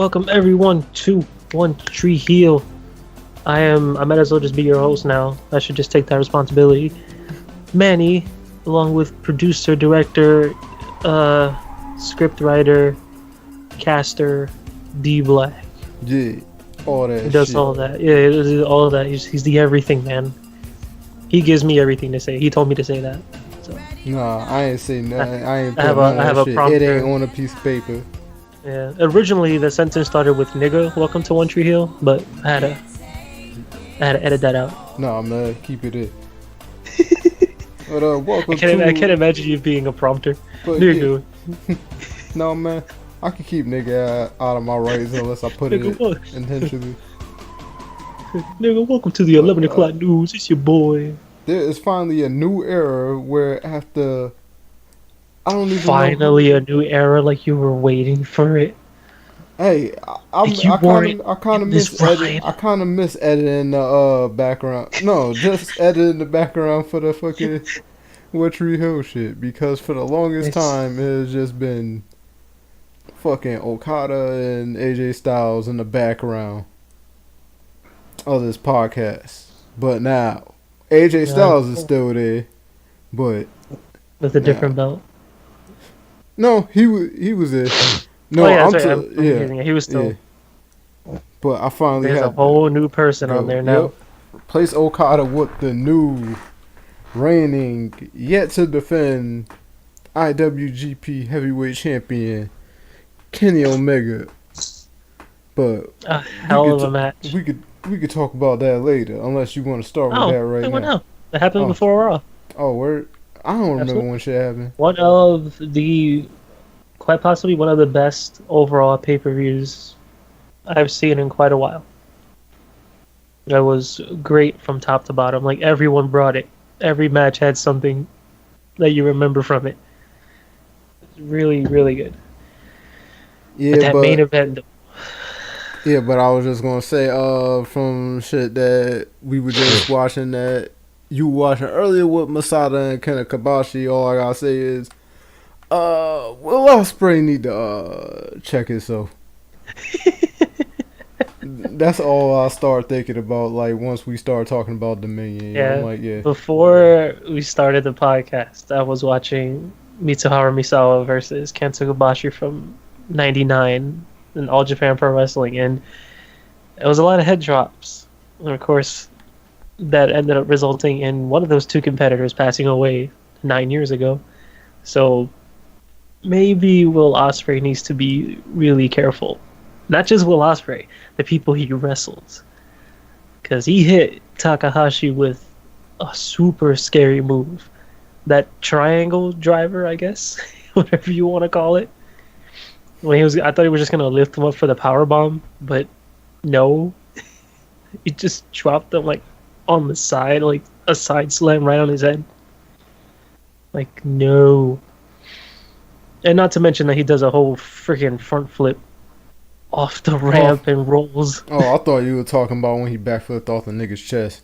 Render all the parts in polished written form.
Welcome everyone to One Tree Hill. I might as well just be your host now. I should just take that responsibility. Manny, along with producer, director, script writer, caster, D Black. Yeah, all that He does shit. all that. Yeah, he does all of that. He's the everything man. He gives me everything to say. He told me to say that. So Nah, I ain't say nothing. I ain't I put have none a of that shit. It prompter. ain't on a piece of paper. Yeah. Originally the sentence started with nigga, welcome to One Tree Hill, but I had to edit that out. Nah, man, keep it in. But welcome I can't to. imagine you being a prompter. But Nigga, yeah, no man, I can keep nigga out of my rights unless I put nigga, it what? intentionally. Nigga, welcome to the But 11 o'clock news. It's your boy. there is finally a new era where after I don't even know. Finally, a new era, like you were waiting for it. Hey, Like you weren't I kind of in this miss edit. ride. I kind of miss editing the background. No, just editing the background for the fucking What Tree Hill shit because for the longest It's time it has just been fucking Okada and AJ Styles in the background of this podcast. But now AJ Styles is still there, but with a now different belt. no, he was there. No, Oh yeah, I'm that's right. t- I'm yeah confusing it. He was yeah. still. But I finally There's a had to whole new person on go. there now. Yep, replace Okada with the new reigning yet to defend IWGP Heavyweight Champion Kenny Omega. But A hell of a match. we could talk about that later, unless you want to start with Oh, that right it went now. out. That happened Oh, before Raw. oh, word. I don't remember Absolutely. when shit happened. One of the, quite possibly one of the best overall pay-per-views I've seen in quite a while. That was great from top to bottom. Like everyone brought it. Every match had something that you remember from it. It's really, really good. But Yeah, that main event, but I was just gonna say, from shit that we were just watching that you were watching earlier with Masada and Kenta Kobashi. All I gotta say is, Will Ospreay need to check himself. That's all I start thinking about. Like once we start talking about Dominion, I'm yeah. like, yeah, Before we started the podcast, I was watching Mitsuharu Misawa versus Kenta Kobashi from '99 in All Japan Pro Wrestling, and it was a lot of head drops. And of course, that ended up resulting in one of those two competitors passing away 9 years ago. So maybe Will Ospreay needs to be really careful. Not just Will Ospreay, the people he wrestles. Because he hit Takahashi with a super scary move. That triangle driver, I guess, whatever you want to call it. I thought he was just gonna lift him up for the power bomb, but no, he just dropped him like on the side, like a side slam right on his head. Like no, and not to mention that he does a whole freaking front flip off the oh, ramp and rolls. oh, I thought you were talking about when he backflipped off the nigga's chest.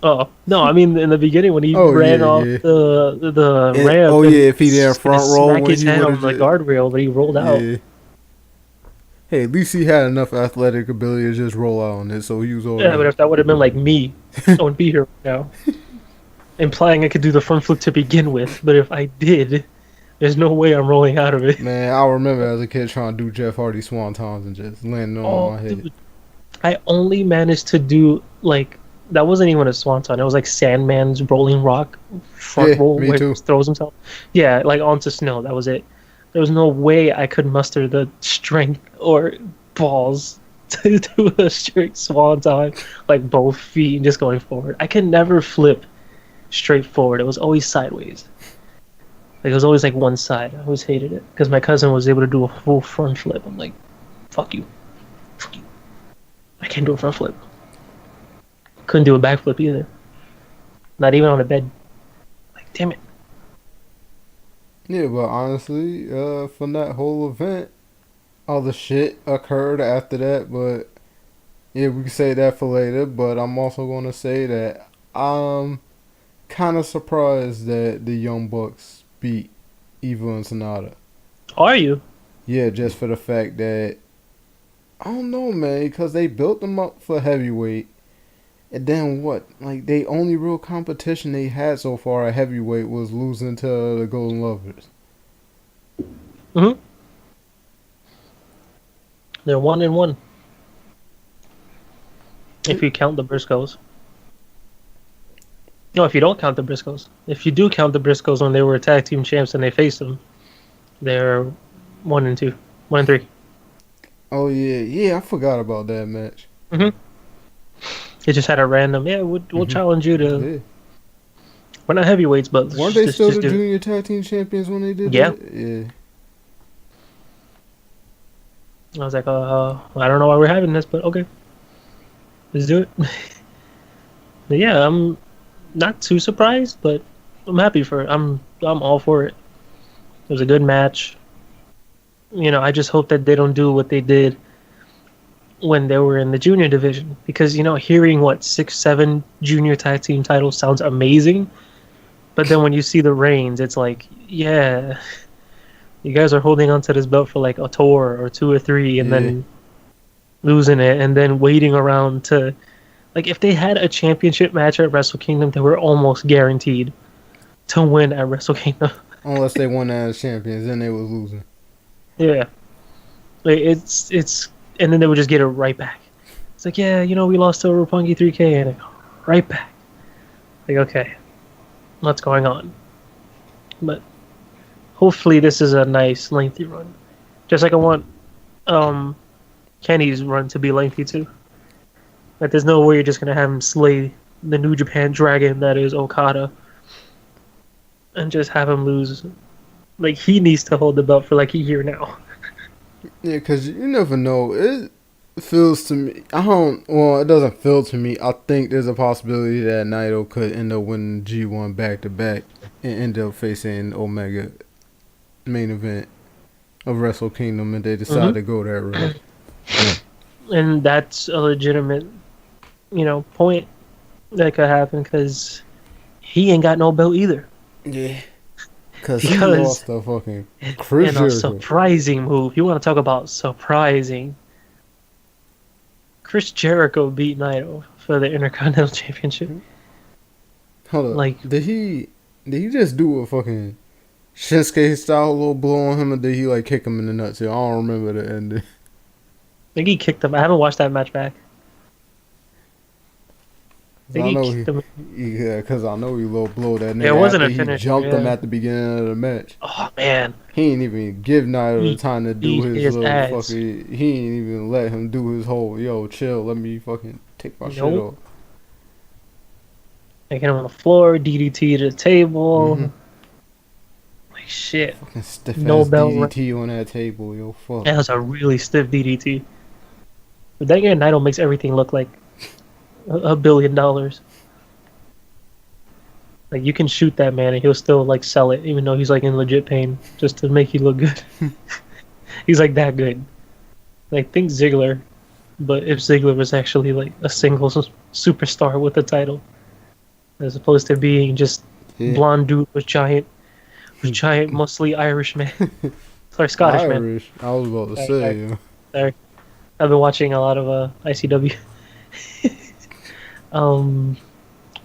Oh no, I mean in the beginning when he Oh ran yeah, off yeah. the And, ramp oh and yeah, if he didn't gonna front roll smack when his he head would on have the just guardrail, but he rolled out. yeah. Hey, at least he had enough athletic ability to just roll out on it, so he was Yeah, but alright. if that would have been like me, I wouldn't be here right now. Implying I could do the front flip to begin with, but if I did, there's no way I'm rolling out of it. Man, I remember as a kid trying to do Jeff Hardy swantons and just landing on Oh, my head. dude, I only managed to do like that wasn't even a swanton. It was like Sandman's rolling rock front Yeah, roll me where he too. just throws himself. Yeah, like onto snow. That was it. There was no way I could muster the strength or balls to do a straight swanton, like both feet and just going forward. I could never flip straight forward. It was always sideways. Like it was always like one side. I always hated it because my cousin was able to do a full front flip. I'm like, fuck you, fuck you. I can't do a front flip. Couldn't do a backflip either. Not even on a bed. Like, damn it. Yeah, but honestly, from that whole event, other shit occurred after that, but yeah, we can say that for later, but I'm also gonna say that I'm kinda surprised that the Young Bucks beat Evil and Sonata. Are you? Yeah, just for the fact that I don't know, man, because they built them up for heavyweight. And then what? Like, the only real competition they had so far at heavyweight was losing to the Golden Lovers. Hmm. They're 1-1 if you count the Briscoes. No, if you don't count the Briscoes. If you do count the Briscoes when they were tag team champs and they faced them, they're 1-2, 1-3. Oh, yeah. Yeah, I forgot about that match. Mm-hmm. It just had a random. Yeah, we'll Hmm. challenge you to. Yeah. We're not heavyweights, but Weren't let's they just still just the do it. junior tag team champions when they did Yeah, that? Yeah. I was like, I don't know why we're having this, but okay, let's do it. But yeah, I'm not too surprised, but I'm happy for it. I'm all for it. It was a good match. I just hope that they don't do what they did when they were in the junior division, because hearing what 6, 7 junior tag team titles sounds amazing, but then when you see the reigns, it's like, yeah, you guys are holding on to this belt for like a tour or 2 or 3, and Yeah. then losing it, and then waiting around to, like, if they had a championship match at Wrestle Kingdom, they were almost guaranteed to win at Wrestle Kingdom. Unless they won as champions, then they was losing. Yeah, like, it's, and then they would just get it right back. It's like, yeah, we lost to Roppongi 3K, and it go right back. Like, okay, what's going on? But hopefully this is a nice lengthy run. Just like I want um Kenny's run to be lengthy too. Like, there's no way you're just gonna have him slay the New Japan Dragon that is Okada and just have him lose. Like, he needs to hold the belt for like a year now. Yeah, because you never know. It feels to me. I don't. Well, it doesn't feel to me. I think there's a possibility that Naito could end up winning G1 back to back and end up facing Omega main event of Wrestle Kingdom, and they decide Hmm. to go that route. And that's a legitimate, point that could happen, because he ain't got no belt either. Yeah, because he Because lost to fucking Chris in a Jericho. surprising move, you want to talk about surprising, Chris Jericho beat Naito for the Intercontinental Championship. Hold up. Like, Did he just do a fucking Shinsuke style little blow on him, or did he like kick him in the nuts? Here? I don't remember the ending. I think he kicked him. I haven't watched that match back. I 'Cause think I he know kicked him. yeah, because I know he little blow that Yeah, it nigga wasn't after a he finisher. jumped him Yeah. at the beginning of the match. Oh man, He ain't even give Naito the he time to do beat his his little ass. fucking. He ain't even let him do his whole yo chill. Let me fucking take my shit Nope. off. Taking him on the floor, DDT to the Mm-hmm. table. Like, shit. Fucking stiff No ass belt. DDT on that table, yo fuck. That was a really stiff DDT. But that guy Naito makes everything look like $1 billion. Like, you can shoot that man and he'll still like sell it, even though he's like in legit pain, just to make you look good. He's like that good. Like, think Ziggler, but if Ziggler was actually like a single superstar with a title, as opposed to being just Yeah, blonde dude with giant muscly Irish man. Sorry, Scottish man. Irish. I was about to Sorry, say, sorry, yo. sorry. I've been watching a lot of ICW. um,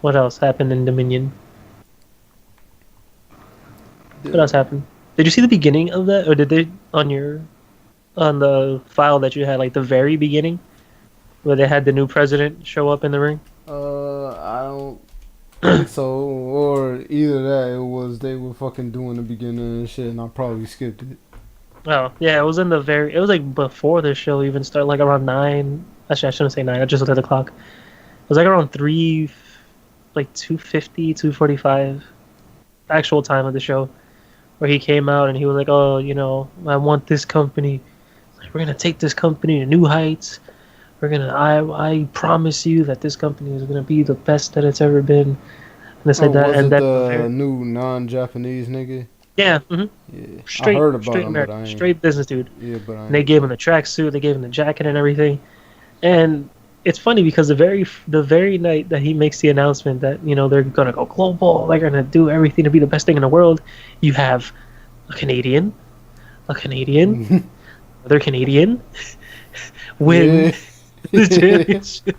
what else happened in Dominion? What else happened? Did you see the beginning of that, or did they on the file that you had, like the very beginning, where they had the new president show up in the ring? I don't think so. Or either that, it was they were fucking doing the beginning and shit, and I probably skipped it. Oh, yeah, it was in the very. It was like before the show even started, like around 9. Actually, I shouldn't say 9. I just looked at the clock. It was like around 3, like 2:50, 2:45, actual time of the show, where he came out and he was like, "Oh, I want this company. Like, we're gonna take this company to new heights. I promise you that this company is gonna be the best that it's ever been." And this Oh, like that, was and it then the new non-Japanese nigga? yeah, Yeah, I straight heard about straight him, but I American, ain't. straight business dude. Yeah, but I And they ain't. gave him the tracksuit, they gave him the jacket and everything. And it's funny because the very night that he makes the announcement that they're gonna go global, they're gonna do everything to be the best thing in the world, you have a Canadian, another Canadian, win Yeah. the championship.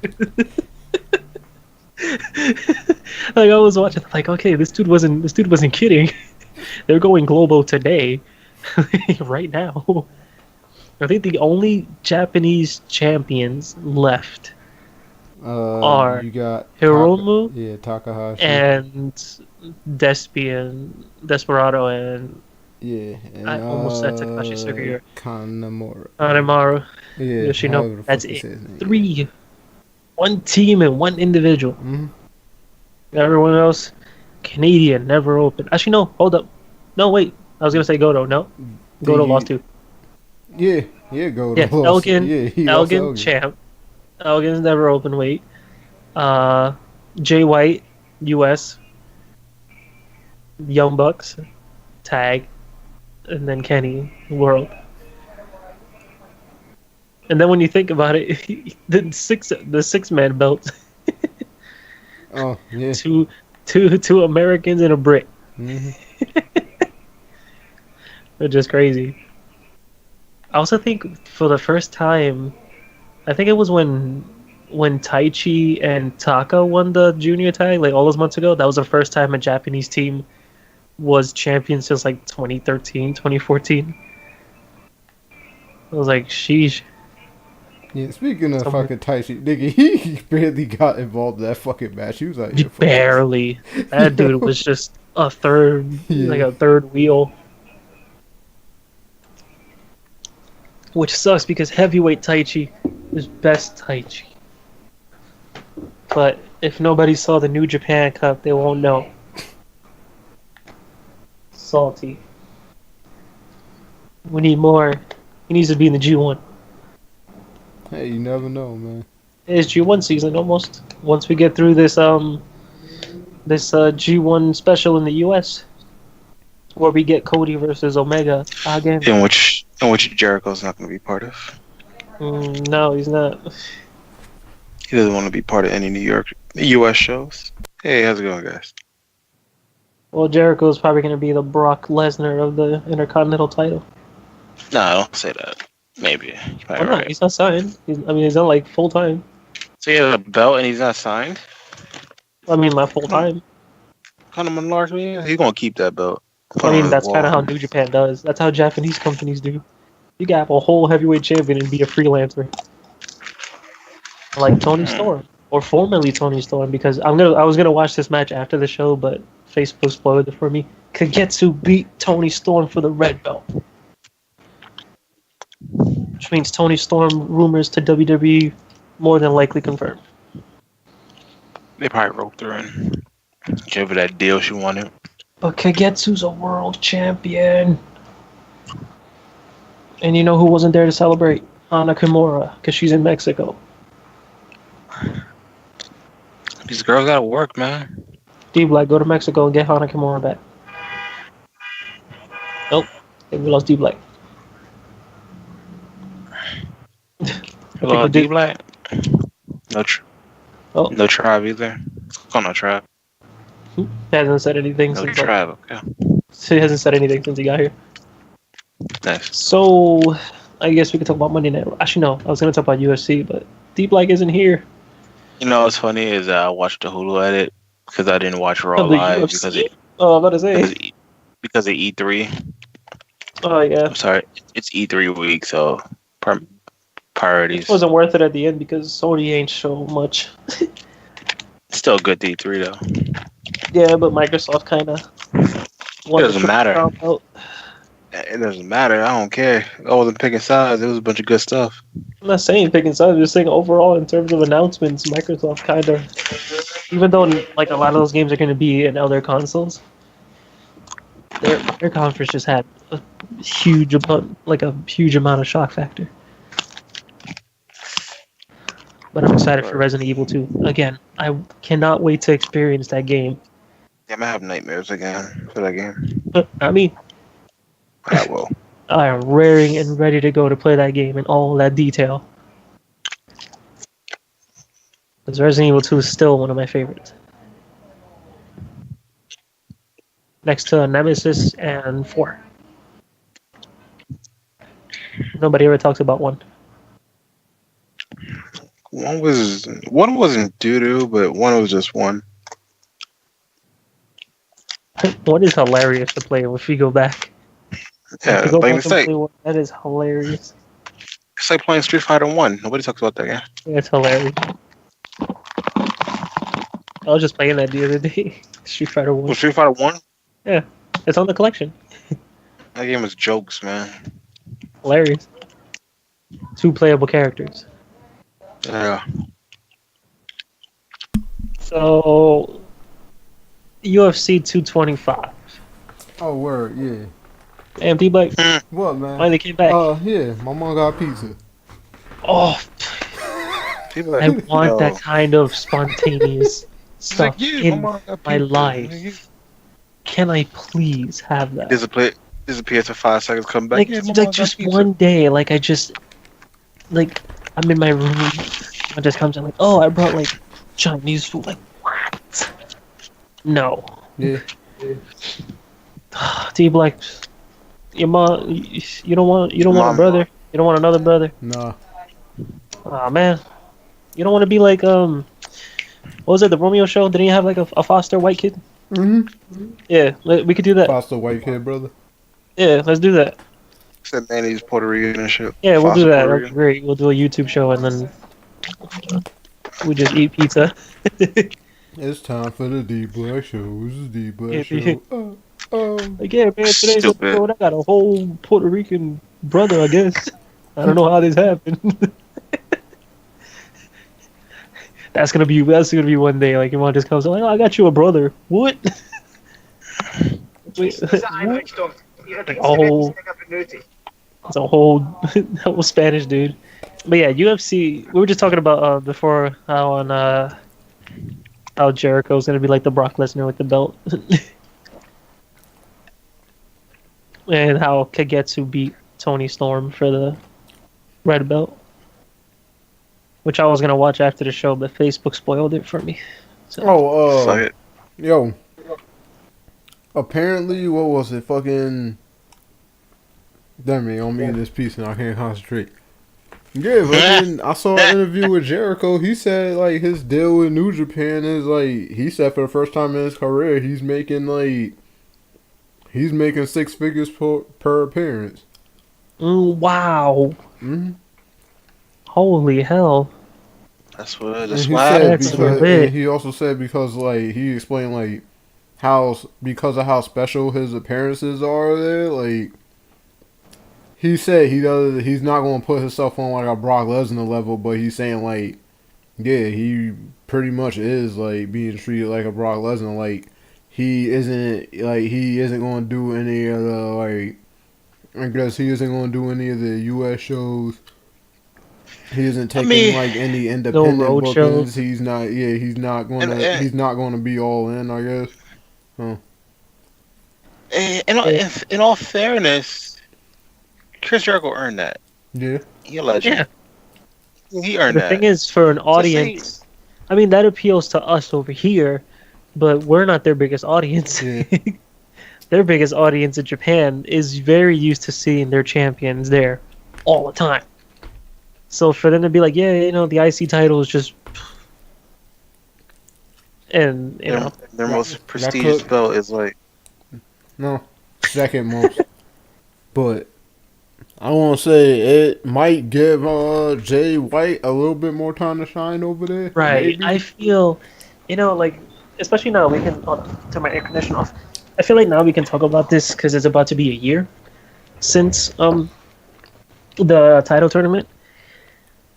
Like I was watching, like, okay, this dude wasn't kidding. They're going global today, right now. I think the only Japanese champions left are You got Hiromu Takahashi. and Desperado, and Yeah, and I almost said Takashi Sugiura. Kanemaru. Hanemaru, Yeah, Yoshino. however the That's fuck you it. say his name. Yeah. Three. One team and one individual. Mm-hmm. Everyone else, Canadian, never open. Actually, no, hold up. No, wait. I was gonna say Goto. No. Think Goto lost you? too. Yeah, yeah. Go to Yeah, lost. Elgin. Yeah, he lost Elgin, Elgin. champ. Elgin's never open weight. Uh, Jay White, US. Young Bucks, tag. And then Kenny, world. And then when you think about it, the six man belt, Oh yeah. two two Americans and a Brit. Mm-hmm. They're just crazy. I also think for the first time, I think it was when Taichi and Taka won the junior tag like all those months ago. That was the first time a Japanese team was champion since like 2013, 2014. I was like, sheesh. Yeah, speaking of Someone fucking Taichi, nigga, he barely got involved in that fucking match. He was like, yeah, fuck this. barely. That dude Yo. was just a third, like Yeah. a third wheel, which sucks because heavyweight Taichi is best Taichi. But if nobody saw the New Japan Cup, they won't know. Salty. We need more. He needs to be in the G1. Hey, you never know, man. It's G1 season almost. Once we get through this G1 special in the US, where we get Cody versus Omega again. In which Jericho's not going to be part of. No, he's not. He doesn't want to be part of any U.S. shows. Hey, how's it going, guys? Well, Jericho's probably going to be the Brock Lesnar of the Intercontinental title. No, don't say that. Maybe. You're Why probably not? right. He's not signed. He's not like full time. So he has a belt and he's not signed? Not full time. Conor McLaughlin, he's going to keep that belt. Put I it on mean, his that's kind wall. of how New Japan does. That's how Japanese companies do. You can have a whole heavyweight champion and be a freelancer, like Tony Storm, or formerly Tony Storm. Because I was gonna watch this match after the show, but Facebook spoiled it for me. Kagetsu beat Tony Storm for the red belt, which means Tony Storm rumors to WWE more than likely confirmed. They probably roped her in. Give her that deal she wanted. But Kagetsu's a world champion. And you know who wasn't there to celebrate? Ana Kimura, because she's in Mexico. These girls got to work, man. D-Black, go to Mexico and get Hana Kimura back. Nope. We lost D-Black. Hello, D-Black. No Trav either. Oh, no Trav. He hasn't said anything No since Trav, okay. he hasn't said anything since he got here. Nice. So I guess we could talk about Monday Night. Actually, no. I was gonna talk about UFC, but D-Black isn't here. You know what's funny is I watched the Hulu edit because I didn't watch Raw Of the live UFC? I'm about to say. because of E3. Oh yeah. I'm sorry, it's E3 week, so priorities. It wasn't worth it at the end because Sony ain't show much. Still good D3 though. Yeah, but Microsoft kind of. It doesn't matter. It doesn't matter. I don't care. I wasn't picking sides. It was a bunch of good stuff. I'm not saying picking sides. I'm just saying overall, in terms of announcements, Microsoft kind of, even though like a lot of those games are going to be in other consoles, their conference just had a huge amount of shock factor. But I'm excited for Resident Evil 2. Again, I cannot wait to experience that game. Yeah, I'm gonna have nightmares again for that game. I mean, I will. I am raring and ready to go to play that game in all that detail. Because Resident Evil 2 is still one of my favorites. Next to Nemesis and 4. Nobody ever talks about 1. One wasn't doo doo, but one was just one. What is hilarious to play if we go back? Yeah, To go like back it's and like play one, that is hilarious. it's like playing Street Fighter One. Nobody talks about that game. It's hilarious. I was just playing that the other day. Street Fighter One. Well, Street Fighter One, Yeah, it's on the collection. that game is jokes, man. Hilarious. 2 playable characters. Yeah. So UFC 225. Oh, word, yeah. Damn, D-Black What, man? finally came back. Yeah, my mom got pizza. Oh, People I like, want yo. that kind of spontaneous It's like, stuff yeah, in mama got my pizza. life. Can I please have that? Disappears for 5 seconds, come back. Like, Yeah, mama like got just pizza. one day, like I'm in my room, I just comes in like, oh, I brought like Chinese food. Like, what? No. Yeah. D-Black, your mom, you don't want a Mama. brother? You don't want another brother? Nah. Aw, man. You don't want to be like, what was it, the Romeo show? Didn't he have like a foster white kid? Mm-hmm. Yeah, we could do that. Foster white kid, brother. Yeah, let's do that. Said Manny's Puerto Rican and shit. Yeah, we'll do Foster that. Puerto That'll be Rican. great. We'll do a YouTube show and then we just eat pizza. It's time for the D Black Show. This is D Black Yeah, Show. Oh. Like, yeah, man, today's Stupid. episode, I got a whole Puerto Rican brother, I guess. I don't know how this happened. That's gonna be one day. Like your mom just comes like, oh, I got you a brother. What? Wait, what? Oh, it's a whole Spanish dude. But yeah, UFC. We were just talking about before how Jericho's gonna be like the Brock Lesnar with the belt, and how Kagetsu beat Tony Storm for the red belt. Which I was gonna watch after the show, but Facebook spoiled it for me. So. Fuck it. Yo. Apparently, what was it? Fucking. Damn me, on me in this piece and I can't concentrate. Yeah, but then I saw an interview with Jericho. He said, like, his deal with New Japan is, like, he said for the first time in his career, he's making 6 figures per appearance. Wow. Mm-hmm. Holy hell. That's what. And That's he why. said That's because, lit. and he also said because, like, he explained, like, how, because of how special his appearances are there, like, he said he's not going to put himself on, like, a Brock Lesnar level, but he's saying, like, yeah, he pretty much is, like, being treated like a Brock Lesnar. Like, he isn't going to do any of the, like, I guess he isn't going to do any of the U.S. shows. He isn't taking like any independent road bookings. shows. He's not. Yeah, he's not going to. He's not going to be all in, I guess. Huh. In all fairness, Chris Jericho earned that. Yeah. He a legend. Yeah. He earned The that. thing is, for an audience, I mean, that appeals to us over here, but we're not their biggest audience. Yeah. Their biggest audience in Japan is very used to seeing their champions there all the time. So for them to be like, yeah, you know, the IC title is just, and you know, their most prestigious belt is like No, second most. But I want to say it might give Jay White a little bit more time to shine over there. right? Maybe. I feel, you know, like especially now we can turn my air conditioner off. I feel like now we can talk about this because it's about to be a year since the title tournament.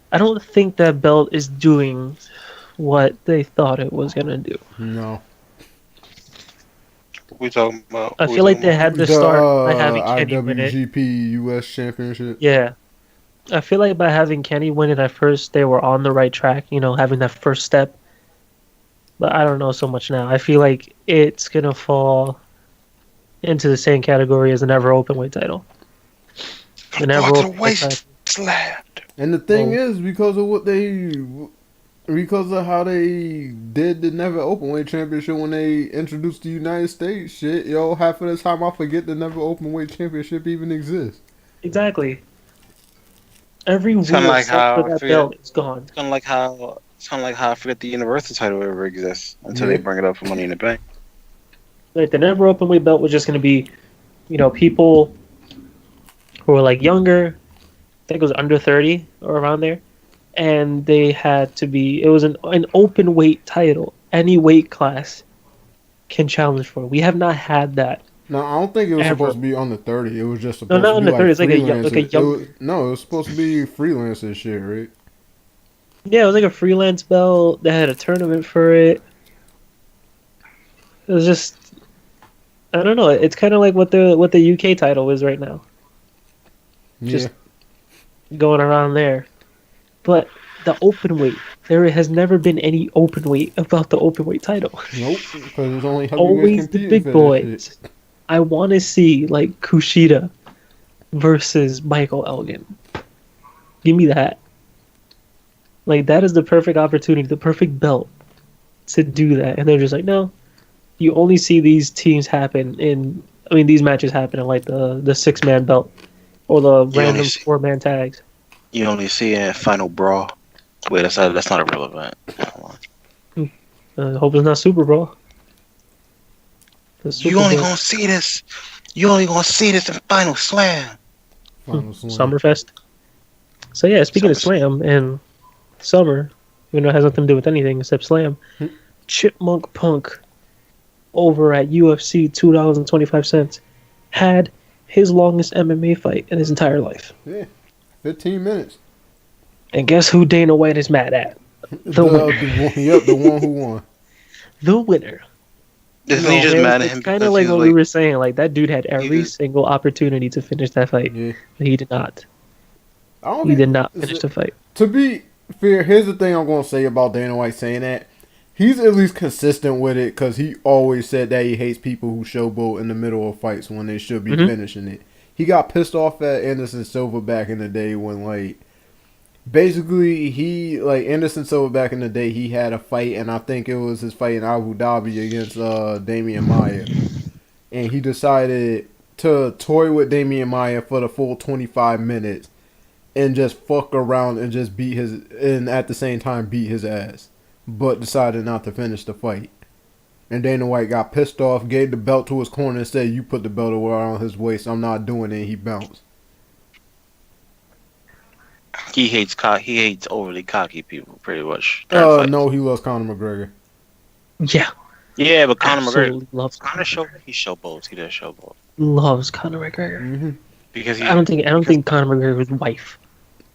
I don't think that belt is doing what they thought it was gonna do. No. what we talking about. I feel like they had to start by having Kenny win it. IWGP US Championship. Yeah. I feel like by having Kenny win it at first, they were on the right track, you know, having that first step. But I don't know so much now. I feel like it's going to fall into the same category as the Never Openweight title. The Never Openweight title. Slapped. And the thing is, because of how they did the Never Openweight Championship when they introduced the United States shit, yo, half of the time I forget the Never Openweight Championship even exists. Exactly. Every It's kind of rule like set for how I that forget. belt is gone. It's kind of like how I forget the Universal title ever exists until they Yeah. bring it up for Money in the Bank. Like the never open weight belt was just going to be, people who were like younger. I think it was under 30 or around there, and they had to be. It was an open weight title. Any weight class can challenge for it. We have not had that No, I don't think it was supposed ever. to be under 30. It was just No, supposed not to be under like 30. It's like freelance. a It was younger. no, it was supposed to be freelance and shit, right? Yeah, it was like a freelance belt. They had a tournament for it. It was just I don't know. It's kind of like what the UK title is right now, Yeah. just going around there. But the open weight, there has never been any open weight about the open weight title. Nope. Because it's only heavyweights Always the competing big for that shit. boys. I want to see like Kushida versus Michael Elgin. Give me that. Like that is the perfect opportunity, the perfect belt to do that. And they're just like, no, you only see these teams happen in. I mean, these matches happen in like the 6-man belt or the You only random see 4-man tags. you only see it in Final Brawl. Wait, that's not irrelevant. Hope it's not Super Bowl. The You Super only Bowl. gonna see this. You only gonna see this in Final Slam. Final Slam. Summerfest. So yeah, speaking of Summer Slam. Slam and Summer, even though it has nothing to do with anything except Slam, Hmm. Chipmunk Punk over at UFC $2.25 had his longest MMA fight in his entire life. Yeah. 15 minutes. And guess who Dana White is mad at? The winner. The one, yep, the one who won. The winner. Isn't he just mad at It's him kind of because like he's what we like were saying. Like that dude had every he's single opportunity to finish that fight, Yeah. but he did not. I don't He think did not finish the fight. to be fair, here's the thing I'm going to say about Dana White saying that. He's at least consistent with it because he always said that he hates people who showboat in the middle of fights when they should be Mhm. finishing it. He got pissed off at Anderson Silva back in the day when, like, basically Anderson Silva back in the day, he had a fight, and I think it was his fight in Abu Dhabi against Damian Maya. And he decided to toy with Damian Maya for the full 25 minutes and just fuck around and just and at the same time beat his ass, but decided not to finish the fight. And Dana White got pissed off, gave the belt to his corner, and said, "You put the belt around his waist. I'm not doing it." And he bounced. he hates overly cocky people pretty much during fights. No, he loves Conor McGregor. Yeah, Yeah, but Conor McGregor absolutely loves Conor. he showboats. He does showboat Loves Conor McGregor. Mm-hmm. because I don't think Conor McGregor's wife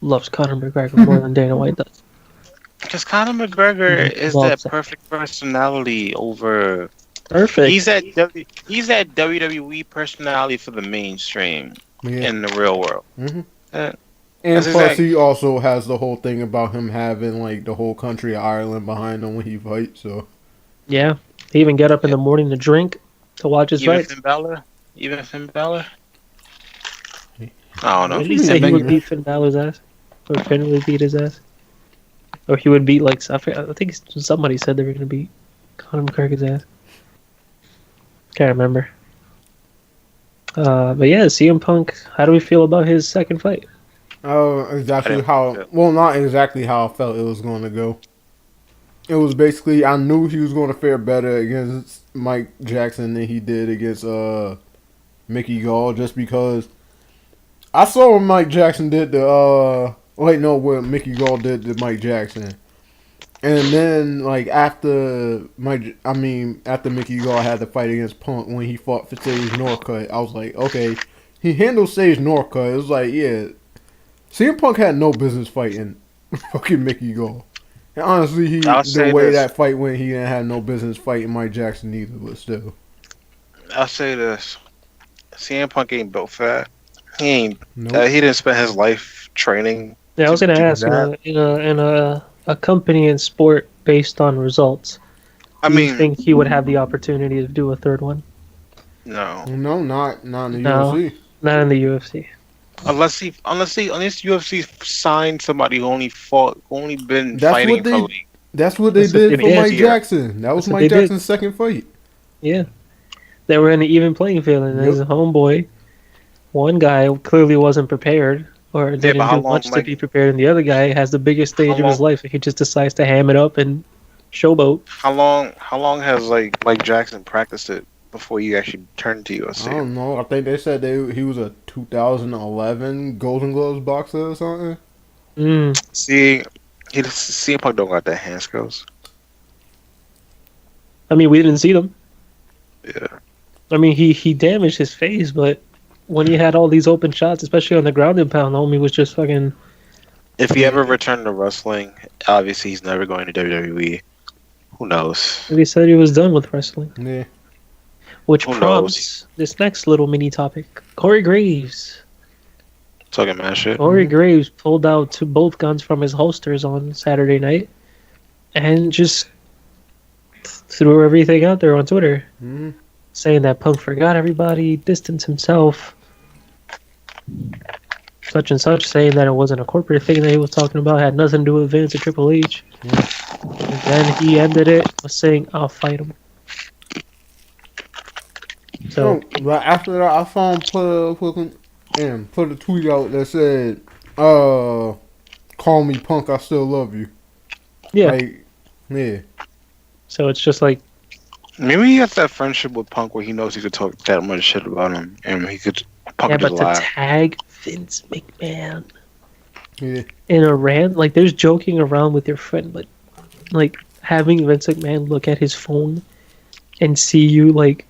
loves Conor McGregor more than Dana White does. because Conor McGregor He is loves that perfect personality over. Perfect. He's that WWE personality for the mainstream Yeah. in the real world. Mm-hmm. Uh, And That's plus, exact- he also has the whole thing about him having like the whole country of Ireland behind him when he fights. So Yeah, he even get up in the morning to drink to watch his even fights. Finn Balor, I don't know. Did he say he would beat Finn Balor's ass, or Finn would beat his ass, or he would beat like I think somebody said they were gonna beat Conor McGregor's ass. Can't remember. But yeah, CM Punk. How do we feel about his second fight? exactly didn't- how well, not exactly how I felt it was going to go. It was basically I knew he was going to fare better against Mike Jackson than he did against Mickey Gall, just because I saw what Mike Jackson did to what Mickey Gall did to Mike Jackson. And then, like, after Mickey Gall had the fight against Punk when he fought for Sage Northcutt, I was like, okay, he handled Sage Northcutt. It was like, yeah, CM Punk had no business fighting fucking Mickey Gall. And honestly, the way that fight went, he didn't have no business fighting Mike Jackson either, but still. I'll say this: CM Punk ain't built for that. He ain't. Nope. He didn't spend his life training. Yeah, I was gonna do ask. that. In a company in sport based on results, I do you mean, think he would have the opportunity to do a third one? no. No, not in the No. UFC. Not in the UFC. Unless UFC signed somebody who only been That's fighting what they- for like. That's what they That's what did they for did. Mike Yeah. Jackson. That was That's what Mike they did. Jackson's second fight. Yeah, they were in an even playing field, and Yep. his homeboy, one guy clearly wasn't prepared or Yeah, but didn't how do long? much to Like be prepared, and the other guy has the biggest how stage of his long? life, and he just decides to ham it up and showboat. How long? How long has like Jackson practiced it before you actually turned to I UFC? don't know. I think they said he was a 2011 Golden Gloves boxer or something. Mm. See, CM Punk don't got that hand skills. I mean, we didn't see them. Yeah. I mean, he damaged his face, but when he had all these open shots, especially on the ground and pound, homie was just fucking. If he Yeah. ever returned to wrestling, obviously he's never going to WWE. Who knows? He said he was done with wrestling, Yeah. which Who knows? prompts this next little mini topic. Corey Graves. Talking mad shit. Corey Graves pulled out both guns from his holsters on Saturday night and just threw everything out there on Twitter, saying that Punk forgot everybody, distanced himself, such and such, saying that it wasn't a corporate thing that he was talking about, had nothing to do with Vince or Triple H. And then he ended it with saying, "I'll fight him." So But after that, I saw him put a tweet out that said, call me punk, I still love you." yeah, Like, yeah. so it's just like, Maybe he has that friendship with Punk where he knows he could talk that much shit about him, and he could Punk yeah, could but just to lie. tag Vince McMahon Yeah. in a rant, like there's joking around with your friend, but like having Vince McMahon look at his phone and see you like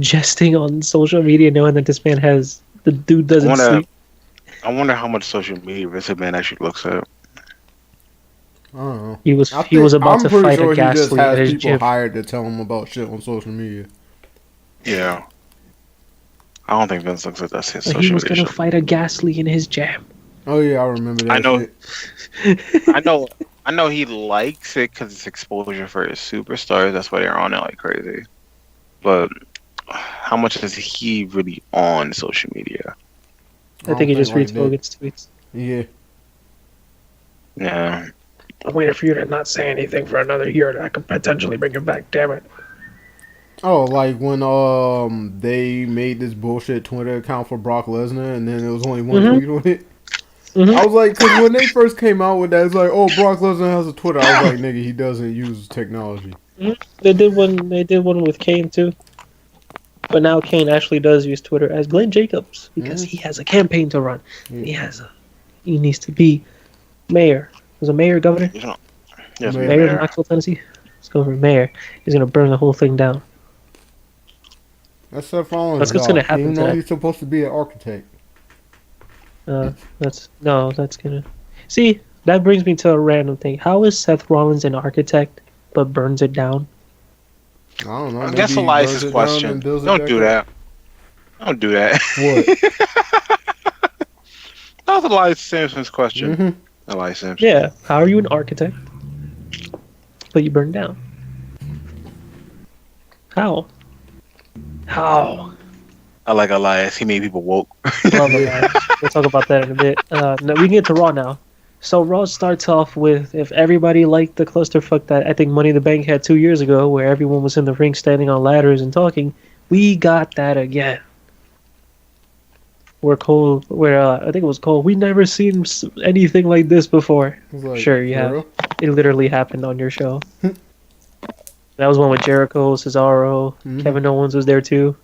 jesting on social media, knowing that this man has the dude I doesn't wonder. sleep. I wonder how much social media Vince McMahon actually looks at. I don't know. He was about I'm to pretty fight a sure he just Ghastly at has his people gym. hired to tell him about shit on social media. Yeah. I don't think Vince looks at that his But he social was media gonna shit. fight a Ghastly in his jam. Oh yeah, I remember that I know. shit. I know he likes it because it's exposure for his superstars. That's why they're on it like crazy. But how much is he really on social media? I think he just reads like that. Hogan's tweets. Yeah. Yeah. I'm waiting for you to not say anything for another year that I could potentially bring him back. Damn it. Oh, like when they made this bullshit Twitter account for Brock Lesnar, and then there was only one tweet on it. I was like, because when they first came out with that, it's like, oh, Brock Lesnar has a Twitter. I was like, nigga, he doesn't use technology. They did one. They did one with Kane too. But now Kane actually does use Twitter as Glenn Jacobs because he has a campaign to run. Yeah. He needs to be mayor. Was a mayor governor? Yes, Mayor. Mayor of Knoxville, Tennessee. Let's go for mayor. He's gonna burn the whole thing down. That's Seth Rollins' That's what's job. gonna happen Even to though that. he's supposed to be an architect. That's gonna. See, that brings me to a random thing. How is Seth Rollins an architect but burns it down? I don't know. That's maybe he Elias's burns it down question. and builds it Don't back do up. that. Don't do that. What? That was Elias Sampson's question. Mm-hmm. Elias Sampson. Yeah. How are you an architect but you burn down? How? How? I like Elias. He made people woke. Love Elias. We'll talk about that in a bit. No, we can get to Raw now. So Raw starts off with, if everybody liked the clusterfuck that I think Money in the Bank had 2 years ago, where everyone was in the ring standing on ladders and talking, we got that again. I think it was Cole. We never seen anything like this before. Like, Sure, you for have. real? It literally happened on your show. That was one with Jericho, Cesaro, Kevin Owens was there too.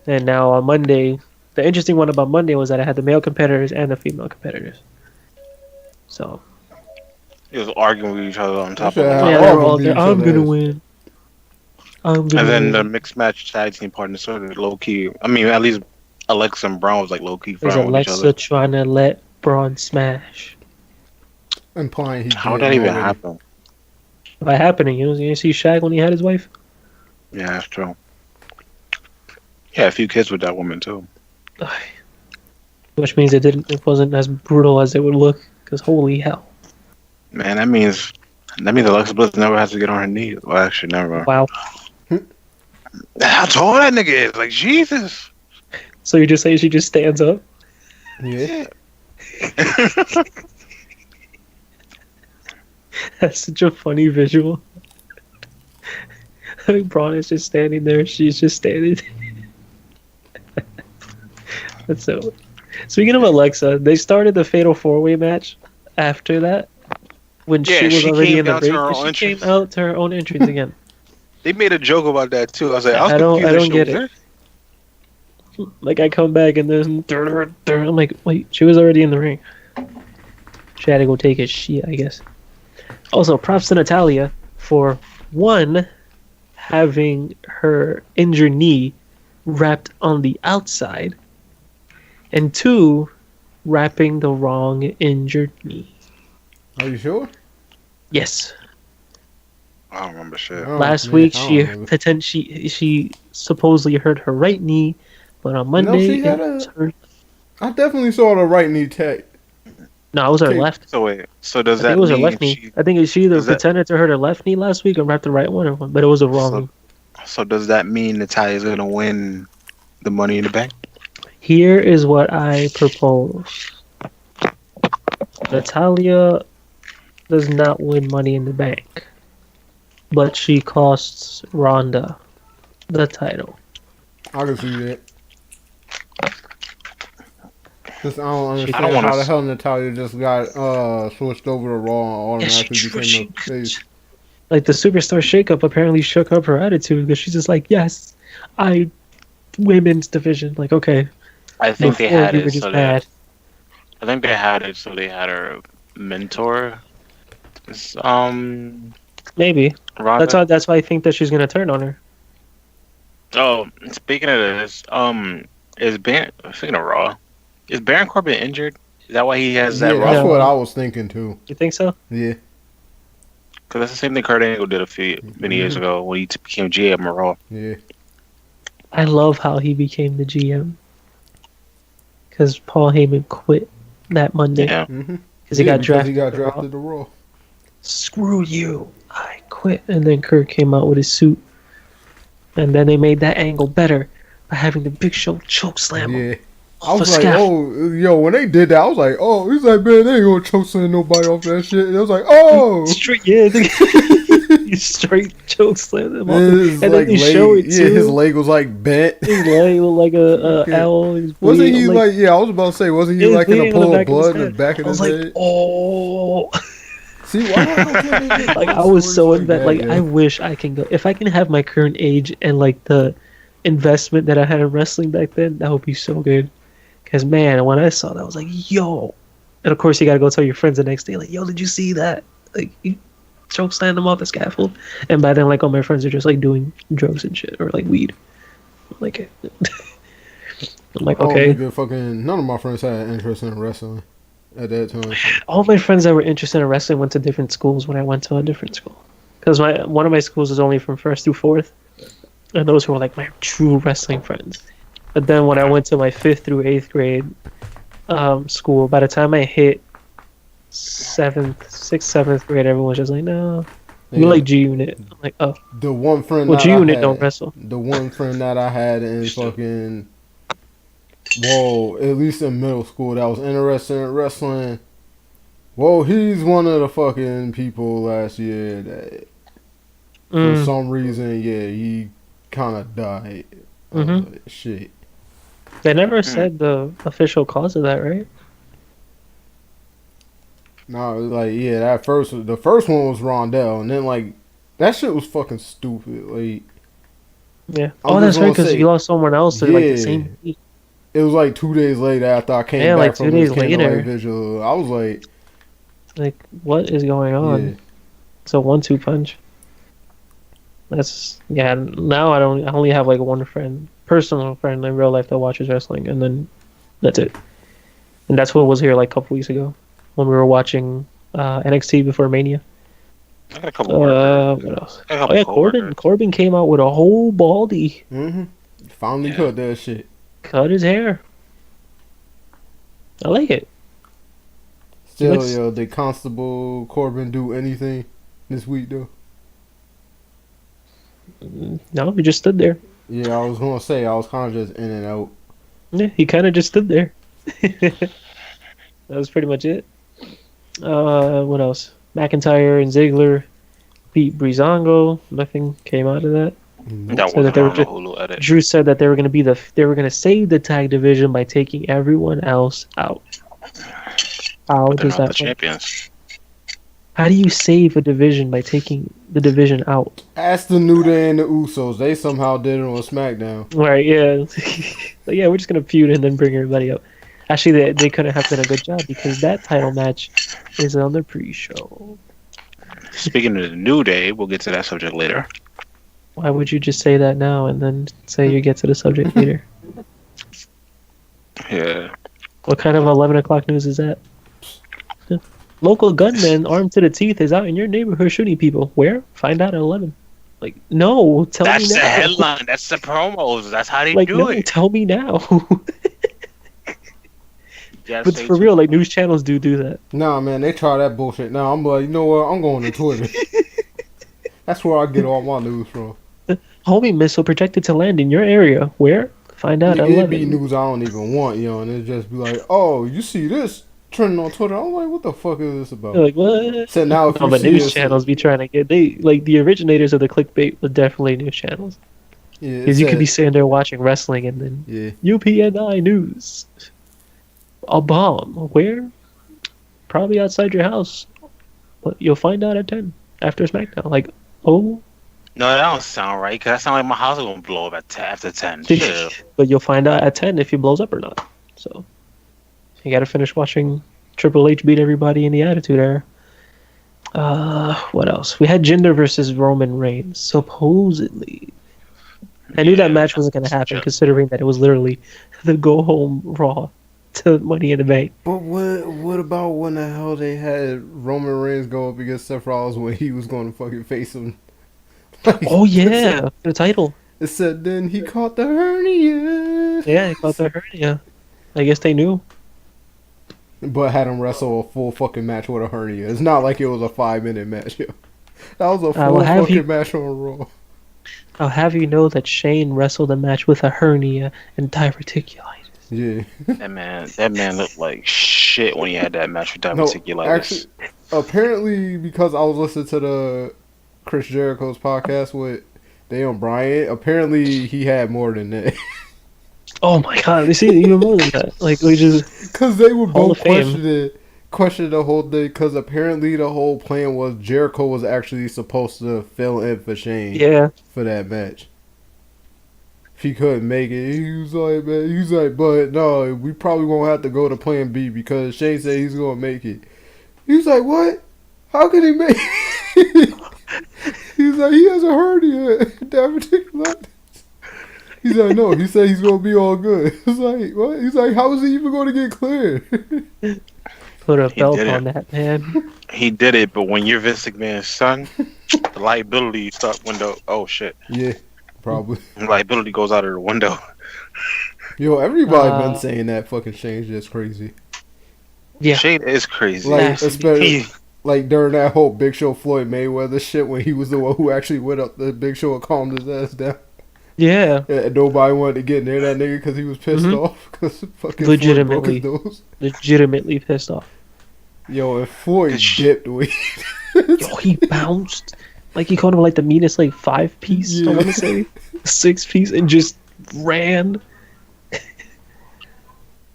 And now on Monday, the interesting one about Monday was that I had the male competitors and the female competitors. So He was arguing with each other on top of Yeah, it. yeah, all they of were all them there. beat I'm each gonna other win. I'm gonna And then win. the mixed match tag team partners sort of low key. I mean, at least Alexa and Braun was like low key There's frowning with each Alexa other. trying to let Braun smash. Implying he How would did that even already. happen? By happening, you see Shaq when he had his wife? Yeah, that's true. Yeah, a few kids with that woman too. Which means it wasn't as brutal as it would look, because holy hell. Man, that means Alexa Bliss never has to get on her knees. Well, actually, never. Wow. How tall that nigga is? Like Jesus. So you're just saying she just stands up? Yeah. That's such a funny visual. I think Braun is just standing there, she's just standing. That's so. Speaking of Alexa, they started the Fatal 4-Way match after that when Yeah, she was she already came in the down to ring, her and own she came entrance. out to her own entrance again. They made a joke about that too. I was like, I was I confused. Like, don't she get was it. there. Like I come back and then I'm like, wait, she was already in the ring. She had to go take a shit, I guess. Also, props to Natalia for one having her injured knee wrapped on the outside, and two wrapping the wrong injured knee. Are you sure? Yes. I don't remember shit. Oh Last man, week I don't remember. she supposedly hurt her right knee, but on No, Monday she it had was a. her. I definitely saw the right knee No, it was her tape. left. So wait, so does I think it that was her mean left knee. I think she either does that pretended to hurt her left knee last week or wrapped the right one, but it was the wrong so knee. so does that mean Natalia's gonna win the Money in the Bank? Here is what I propose. Natalia does not win Money in the Bank, but she costs Ronda the title. I can see that. Just I don't She, I don't understand want how the to. hell Natalia just got switched over to Raw and yeah, automatically became a face. like the superstar shakeup apparently shook up her attitude because she's just like, yes, I women's division. Like, okay, I think they before had you were it just so that mad. I think they had it so they had her mentor. This, Maybe Rhonda. that's why I think that she's gonna turn on her. Oh, speaking of this, is Baron speaking of Raw, is Baron Corbin injured? Is that why he has that Yeah, Raw that's belt? what No, I was thinking too. you think so? Yeah. Because that's the same thing Kurt Angle did many years Hmm. ago when he became GM of Raw. Yeah. I love how he became the GM because Paul Heyman quit that Monday Yeah, Hmm. because he Yeah, got because he drafted got to Raw. drafted to Raw. Screw you! I quit, and then Kurt came out with his suit, and then they made that angle better by having the Big Show choke slam him Yeah. I off a was like, scaffold. oh, yo, when they did that, I was like, oh, he's like, man, they ain't gonna choke slam nobody off that shit. And I was like, oh. Straight, yeah, you straight choke slam him off, His and then like they show leg, it yeah, his too. leg was like bent. His leg looked like a Yeah. owl. He's Wasn't bleeding. he I'm like, like? Yeah, I was about to say, wasn't he he was like in a bleeding on the pool of back of his blood in the head. back of I was his like, head? oh. See, why the hell can't they get Like fun I was stories so like invested. that, Like I yo? wish I can go. If I can have my current age and like the investment that I had in wrestling back then, that would be so good. Cause man, when I saw that, I was like, yo. And of course, you gotta go tell your friends the next day, like, yo, did you see that? Like, he choke slammed them off the scaffold. And by then, like, all my friends are just like doing drugs and shit or like weed. Like, I'm like, Oh, okay. nigga, fucking none of my friends had interest in wrestling at that time. All my friends that were interested in wrestling went to different schools when I went to a different school. Because one of my schools was only from first through fourth, and those were like my true wrestling friends. But then when I went to my fifth through eighth grade school, by the time I hit sixth, seventh grade, everyone was just like, no, we Yeah, like G Unit. I'm like, oh, the one friend well, that G I Unit don't had, wrestle. the one friend that I had in fucking, whoa, at least in middle school that was interested in wrestling. Whoa, he's one of the fucking people last year that, for Mm, some reason, yeah, he kind of died. I was mm-hmm. like, shit. They never Hmm. said the official cause of that, right? No, it was like, yeah, the first one was Rondell, and then like that shit was fucking stupid. Like, Yeah. I'm Oh, just that's right, gonna because you say, lost someone else to like the yeah, same week. it was like 2 days later after I came Yeah, like back 2 from his days candlelight later. vigil. I was like, Like, what is going yeah, on? It's a 1-2 punch. That's yeah. Now I only have like one friend, personal friend in real life that watches wrestling, and then that's it. And that's what was here like a couple weeks ago when we were watching NXT before Mania. I got a couple workers. What else? I got a Oh couple yeah, coworkers. Corbin came out with a whole baldy, mm-hmm. Finally Yeah. cut that shit. cut his hair. I like it. He Still, looks. yo, did Constable Corbin do anything this week though? No, he just stood there. Yeah, I was gonna say I was kind of just in and out. Yeah, he kind of just stood there. That was pretty much it. What else? McIntyre and Ziggler beat Breezango. Nothing came out of that. Nope. That So that wasn't they were on the just Hulu edit. Drew said that they were gonna save the tag division by taking everyone else out. How But they're does not the that work? champions. How do you save a division by taking the division out? Ask the New Day and the Usos. They somehow did it on SmackDown. Right, yeah. But yeah, we're just gonna feud and then bring everybody up. Actually, they couldn't have done a good job because that title match is on the pre-show. Speaking of the New Day, we'll get to that subject later. Why would you just say that now and then say you get to the subject later? Yeah. What kind of 11 o'clock news is that? Local gunman armed to the teeth is out in your neighborhood shooting people. Where? Find out at 11. Like, no, tell me That's the now. headline. That's the promos. That's how they Like, do no, it. tell me now. Yeah, But for real, like, news channels do that. Nah, man, they try that bullshit. Now I'm like, you know what? I'm going to Twitter. That's where I get all my news from. Homing missile projected to land in your area. Where? Find out at It'd be 11. news I don't even want, and it'd just be like, oh, you see this trending on Twitter? I'm like, what the fuck is this about? You're like, what? So now if No, you but see news this, channels be trying to get like the originators of the clickbait were definitely news channels yeah, because you could be sitting there watching wrestling and then yeah. UPNI news, a bomb where? Probably outside your house, but you'll find out at 10 after SmackDown. Like, oh, No, that don't sound right. Cause that sound like my house is gonna blow up at after 10. Shit. but you'll find out at 10 if he blows up or not. So you got to finish watching Triple H beat everybody in the Attitude Era. What else? We had Jinder versus Roman Reigns, supposedly. I knew that match wasn't going to happen, considering that it was literally the go home Raw to Money in the Bank. But what about when the hell they had Roman Reigns go up against Seth Rollins when he was going to fucking face him? Like, Oh yeah, the title. It said then he caught the hernia. Yeah, he caught the hernia. I guess they knew. But had him wrestle a full fucking match with a hernia. It's not like it was a 5-minute match. Yo. That was a full fucking match on Raw. I'll have you know that Shane wrestled a match with a hernia and diverticulitis. Yeah. That man looked like shit when he had that match with diverticulitis. No, actually, apparently because I was listening to the Chris Jericho's podcast with Daniel Bryan, apparently he had more than that. Oh my god, we see even more than that. Like, we just... Because they were Hall both of Fame. questioning the whole thing, because apparently the whole plan was Jericho was actually supposed to fill in for Shane for that match. If he couldn't make it, he was like, but no, we probably won't have to go to plan B because Shane said he's going to make it. He was like, what? How can he make it? He's like, he has a hernia. Diverticulitis. He's like, no. He said he's gonna be all good. It's like, what? He's like, how is he even gonna get cleared? Put a belt on that, man. He did it, but when you're Vince McMahon's son, the liability window. Oh shit. Yeah, probably. Liability goes out of the window. Yo, everybody been saying that fucking Shane's just crazy. Yeah, Shane is crazy. Like, especially like during that whole Big Show Floyd Mayweather shit when he was the one who actually went up the Big Show and calmed his ass down. Yeah. And nobody wanted to get near that nigga because he was pissed off. Because fucking legitimately, Floyd broke his nose. Legitimately pissed off. Yo, and Floyd dipped. Yo, he bounced. Like, he called him like the meanest, like, 5-piece, I want to say. 6-piece, and just ran.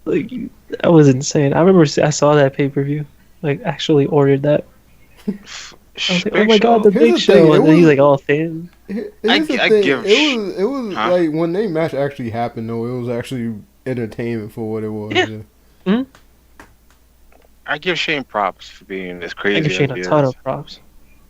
Like, that was insane. I remember I saw that pay-per-view. Like, actually ordered that. I was like, oh my god, the Big Show. And then he's like all thin. I give it was like when they match actually happened though, it was actually entertainment for what it was. Yeah. Mm-hmm. I give Shane props for being this crazy. I give Shane a ton of props.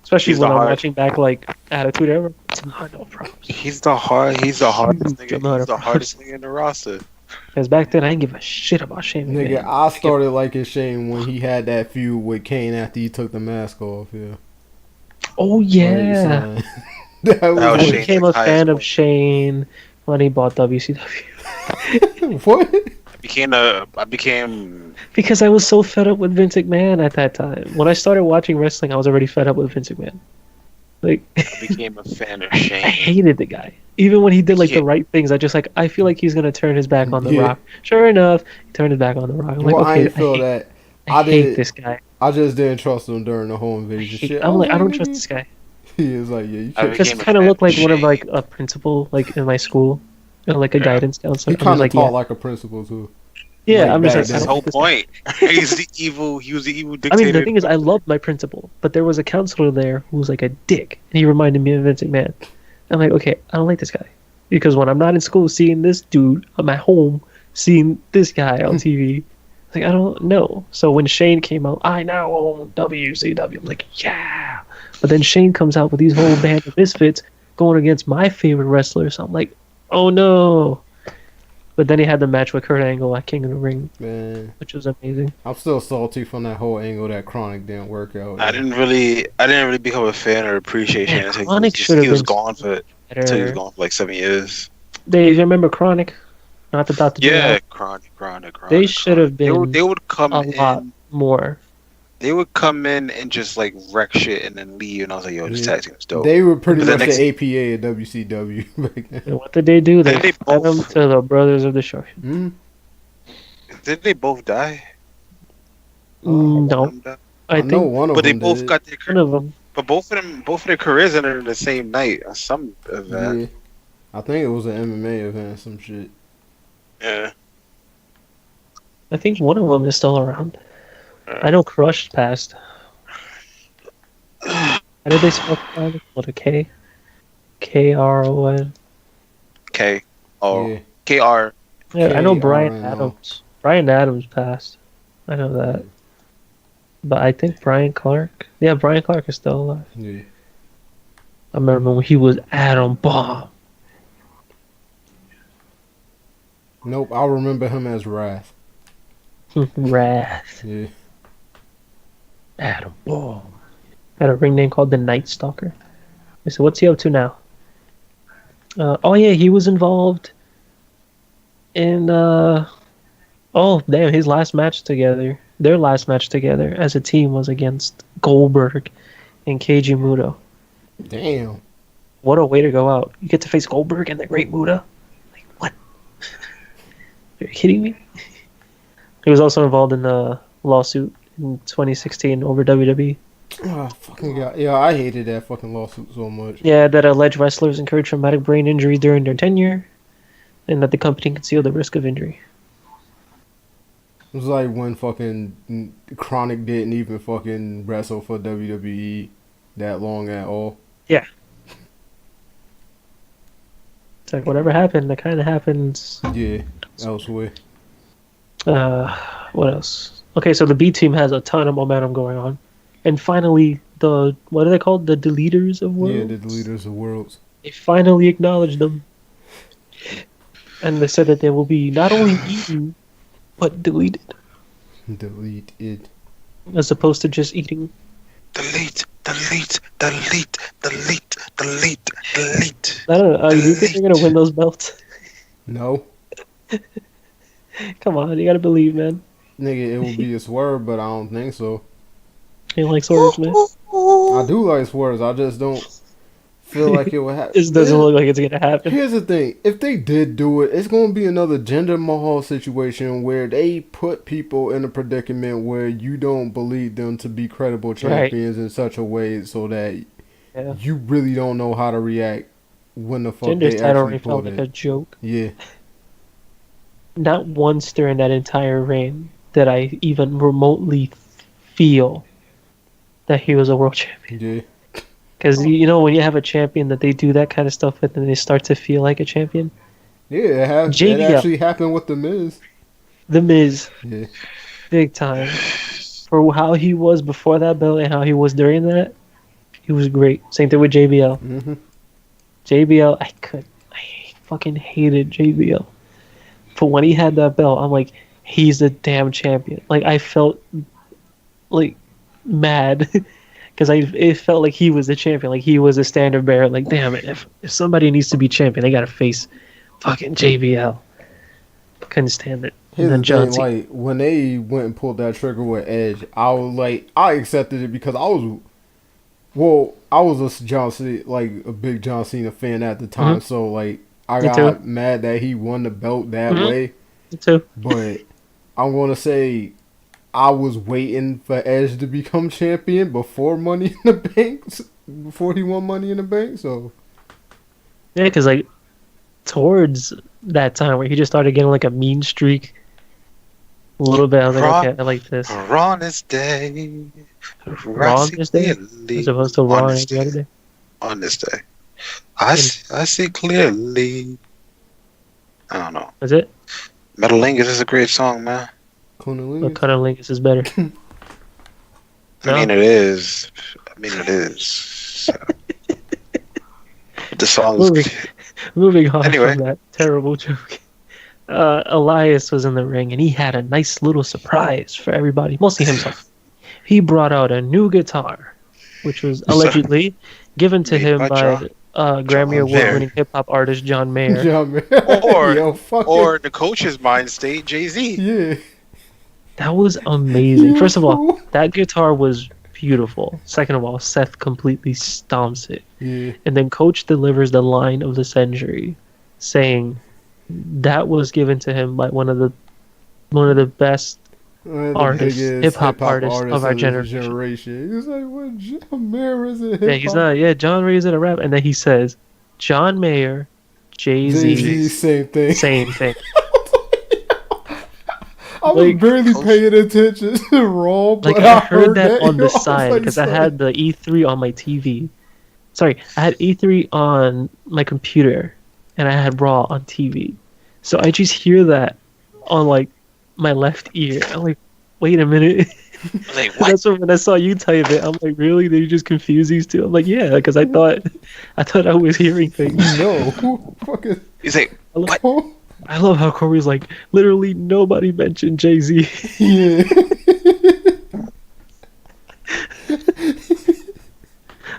Especially when I'm watching back like Attitude Era. Ton of props. He's the hardest nigga. He's the hardest nigga in the roster. Because back then I didn't give a shit about Shane. Nigga, I started liking Shane when he had that feud with Kane after he took the mask off, yeah. Oh yeah. I became a fan of Shane when he bought WCW. What? I became because I was so fed up with Vince McMahon at that time. When I started watching wrestling, I was already fed up with Vince McMahon. Like I became a fan of Shane. I hated the guy. Even when he did like the right things, I feel like he's gonna turn his back on The Rock. Sure enough, he turned his back on The Rock. I'm like, okay, I ain't feel that. I hate this guy. I just didn't trust him during the whole invasion shit. I'm like, I don't trust this guy. He is like, yeah, you I can't. Because he became a kind of fan looked of like one of Shane. like a principal, like in my school, like a Yeah. guidance He counselor. I'm kind just of like, yeah, taught like a principal too. yeah. Like I'm just back like, That's I his don't then. whole like this guy. point. He's the evil. He was the evil I mean, the dictator. thing is, I loved my principal, but there was a counselor there who was like a dick, and he reminded me of Vince McMahon. I'm like, okay, I don't like this guy because when I'm not in school seeing this dude, I'm at home seeing this guy on TV. Like, I don't know. So when Shane came out, I now own WCW. I'm like, yeah. But then Shane comes out with these whole band of misfits going against my favorite wrestler. So I'm like, oh no. But then he had the match with Kurt Angle at King of the Ring, Man, which was amazing. I'm still salty from that whole angle that Chronic didn't work out. I didn't really become a fan or appreciate Man, Shane until Chronic should have he was been gone for better. like 7 years. They remember Chronic, not the Dr. J. Yeah, Allen. They should Chronic. have been They would come a lot in. more. They would come in and just like wreck shit and then leave, and I was like, "Yo, this Yeah. tag team is dope." They were pretty But the much the next, APA of WCW back then. And what did they do? They did they fed them both? to the Brothers of Destruction. Mm. Did they both die? Oh, One of No, them died? I I know think one of But they them both did. got their. one of them. But both of their careers ended in the same night on some event. Yeah, I think it was an MMA event or some shit. Yeah. I think one of them is still around. I know Crush passed. How did they spell Chronic? What a K? K-R-O-N. K O Yeah, K R. Yeah, I know Brian K-R-N-O. Adams. Brian Adams passed. I know that. But I think Brian Clark. Yeah, Brian Clark is still alive. Yeah. I remember when he was Adam Bomb. Nope, I remember him as Wrath. Wrath. Yeah. Adam Bomb. Had a ring name called the Night Stalker. So what's he up to now? Oh yeah, he was involved in oh damn, his last match together. Their last match together as a team was against Goldberg and Keiji Muto. Damn. What a way to go out. You get to face Goldberg and the Great Muta? Like what? Are you kidding me? He was also involved in a lawsuit in 2016 over WWE. Oh, fucking God. Yeah, I hated that fucking lawsuit so much. Yeah, that alleged wrestlers incurred traumatic brain injuries during their tenure, and that the company concealed the risk of injury. It was like when fucking Chronic didn't even fucking wrestle for WWE that long at all. It's like whatever happened, that kind of happens. Yeah, elsewhere. What else? Okay, so the B team has a ton of momentum going on, and finally, the what are they called? The deleters of worlds. Yeah, the leaders of worlds. They finally acknowledged them, and they said that they will be not only eaten but deleted, Delete it. as opposed to just eating. Delete. Delete. Delete. Delete. Delete. Delete. I don't know. Do you think they're gonna win those belts? No. Come on, you gotta believe, man. Nigga, it would be a swerve, but I don't think so. You like swords, man. I do like swerves, I just don't feel like it would happen. This doesn't look like it's gonna happen. Here's the thing. If they did do it, it's going to be another Jinder Mahal situation where they put people in a predicament where you don't believe them to be credible champions in such a way so that Yeah. you really don't know how to react when the fuck Jinder's they title actually reign felt pulled like a it. joke. Yeah. Not once during that entire reign did I even remotely feel that he was a world champion. Yeah. Because, you know, when you have a champion that they do that kind of stuff with and they start to feel like a champion. Yeah, it JBL. actually happened with The Miz. The Miz, Yeah. big time. For how he was before that belt and how he was during that, he was great. Same thing with JBL. Mm-hmm. JBL, I fucking hated JBL. But when he had that belt, I'm like, he's the damn champion. Like, I felt, like, mad. Because it felt like he was the champion. Like, he was a standard bearer. Like, damn it. If somebody needs to be champion, they got to face fucking JBL. Couldn't stand it. Here's And the then thing, John like, when they went and pulled that trigger with Edge, I was like, I accepted it because I was a John Cena, like, a big John Cena fan at the time, so, like, I Me got too. mad that he won the belt that way, Me too. but I'm going to say I was waiting for Edge to become champion before Money in the Bank before he won Money in the Bank. So Yeah, because like towards that time where he just started getting like a mean streak a little bit, I was like, Raw, okay, I like this. Raw on this day, Raw on rising this day as clearly opposed to on Raw on this every other day. day. On this day, And I see clearly. I don't know. was it? Metalingus is a great song, man. What Cunnilingus. kind of Lingus is better? I mean, No? it is. I mean, it is. The song's Moving, moving on anyway. from that terrible joke. Elias was in the ring and he had a nice little surprise for everybody, mostly himself. He brought out a new guitar, which was allegedly given to Made him by by Grammy John Award Mayer. winning hip hop artist John Mayer. Yeah, man. Or Yo, fucking or the coach's mind state, Jay-Z. yeah. That was amazing. Yo, First of all, fool. that guitar was beautiful. Second of all, Seth completely stomps it. Yeah. And then Coach delivers the line of the century, saying that was given to him by one of the best One of the artists, biggest hip-hop artists of our this generation. He was like, what, John Mayer is a hip Yeah, he's not. Yeah, John Mayer's in a rap, and then he says, John Mayer, Jay-Z, Jay-Z, same thing. same thing. I was Like, barely paying attention to Raw, but Like I I heard that on yo, I the was side like, because I son. had the E3 on my TV. Sorry, I had E3 on my computer, and I had Raw on TV. So I just hear that on like my left ear. I'm like, wait a minute. Like And what? that's when I saw you type it. I'm like, really? Did you just confuse these two? I'm like, yeah, because I thought I was hearing things. No, who fucking He's like, I love, oh, I love how Corey's like, literally nobody mentioned Jay-Z. yeah.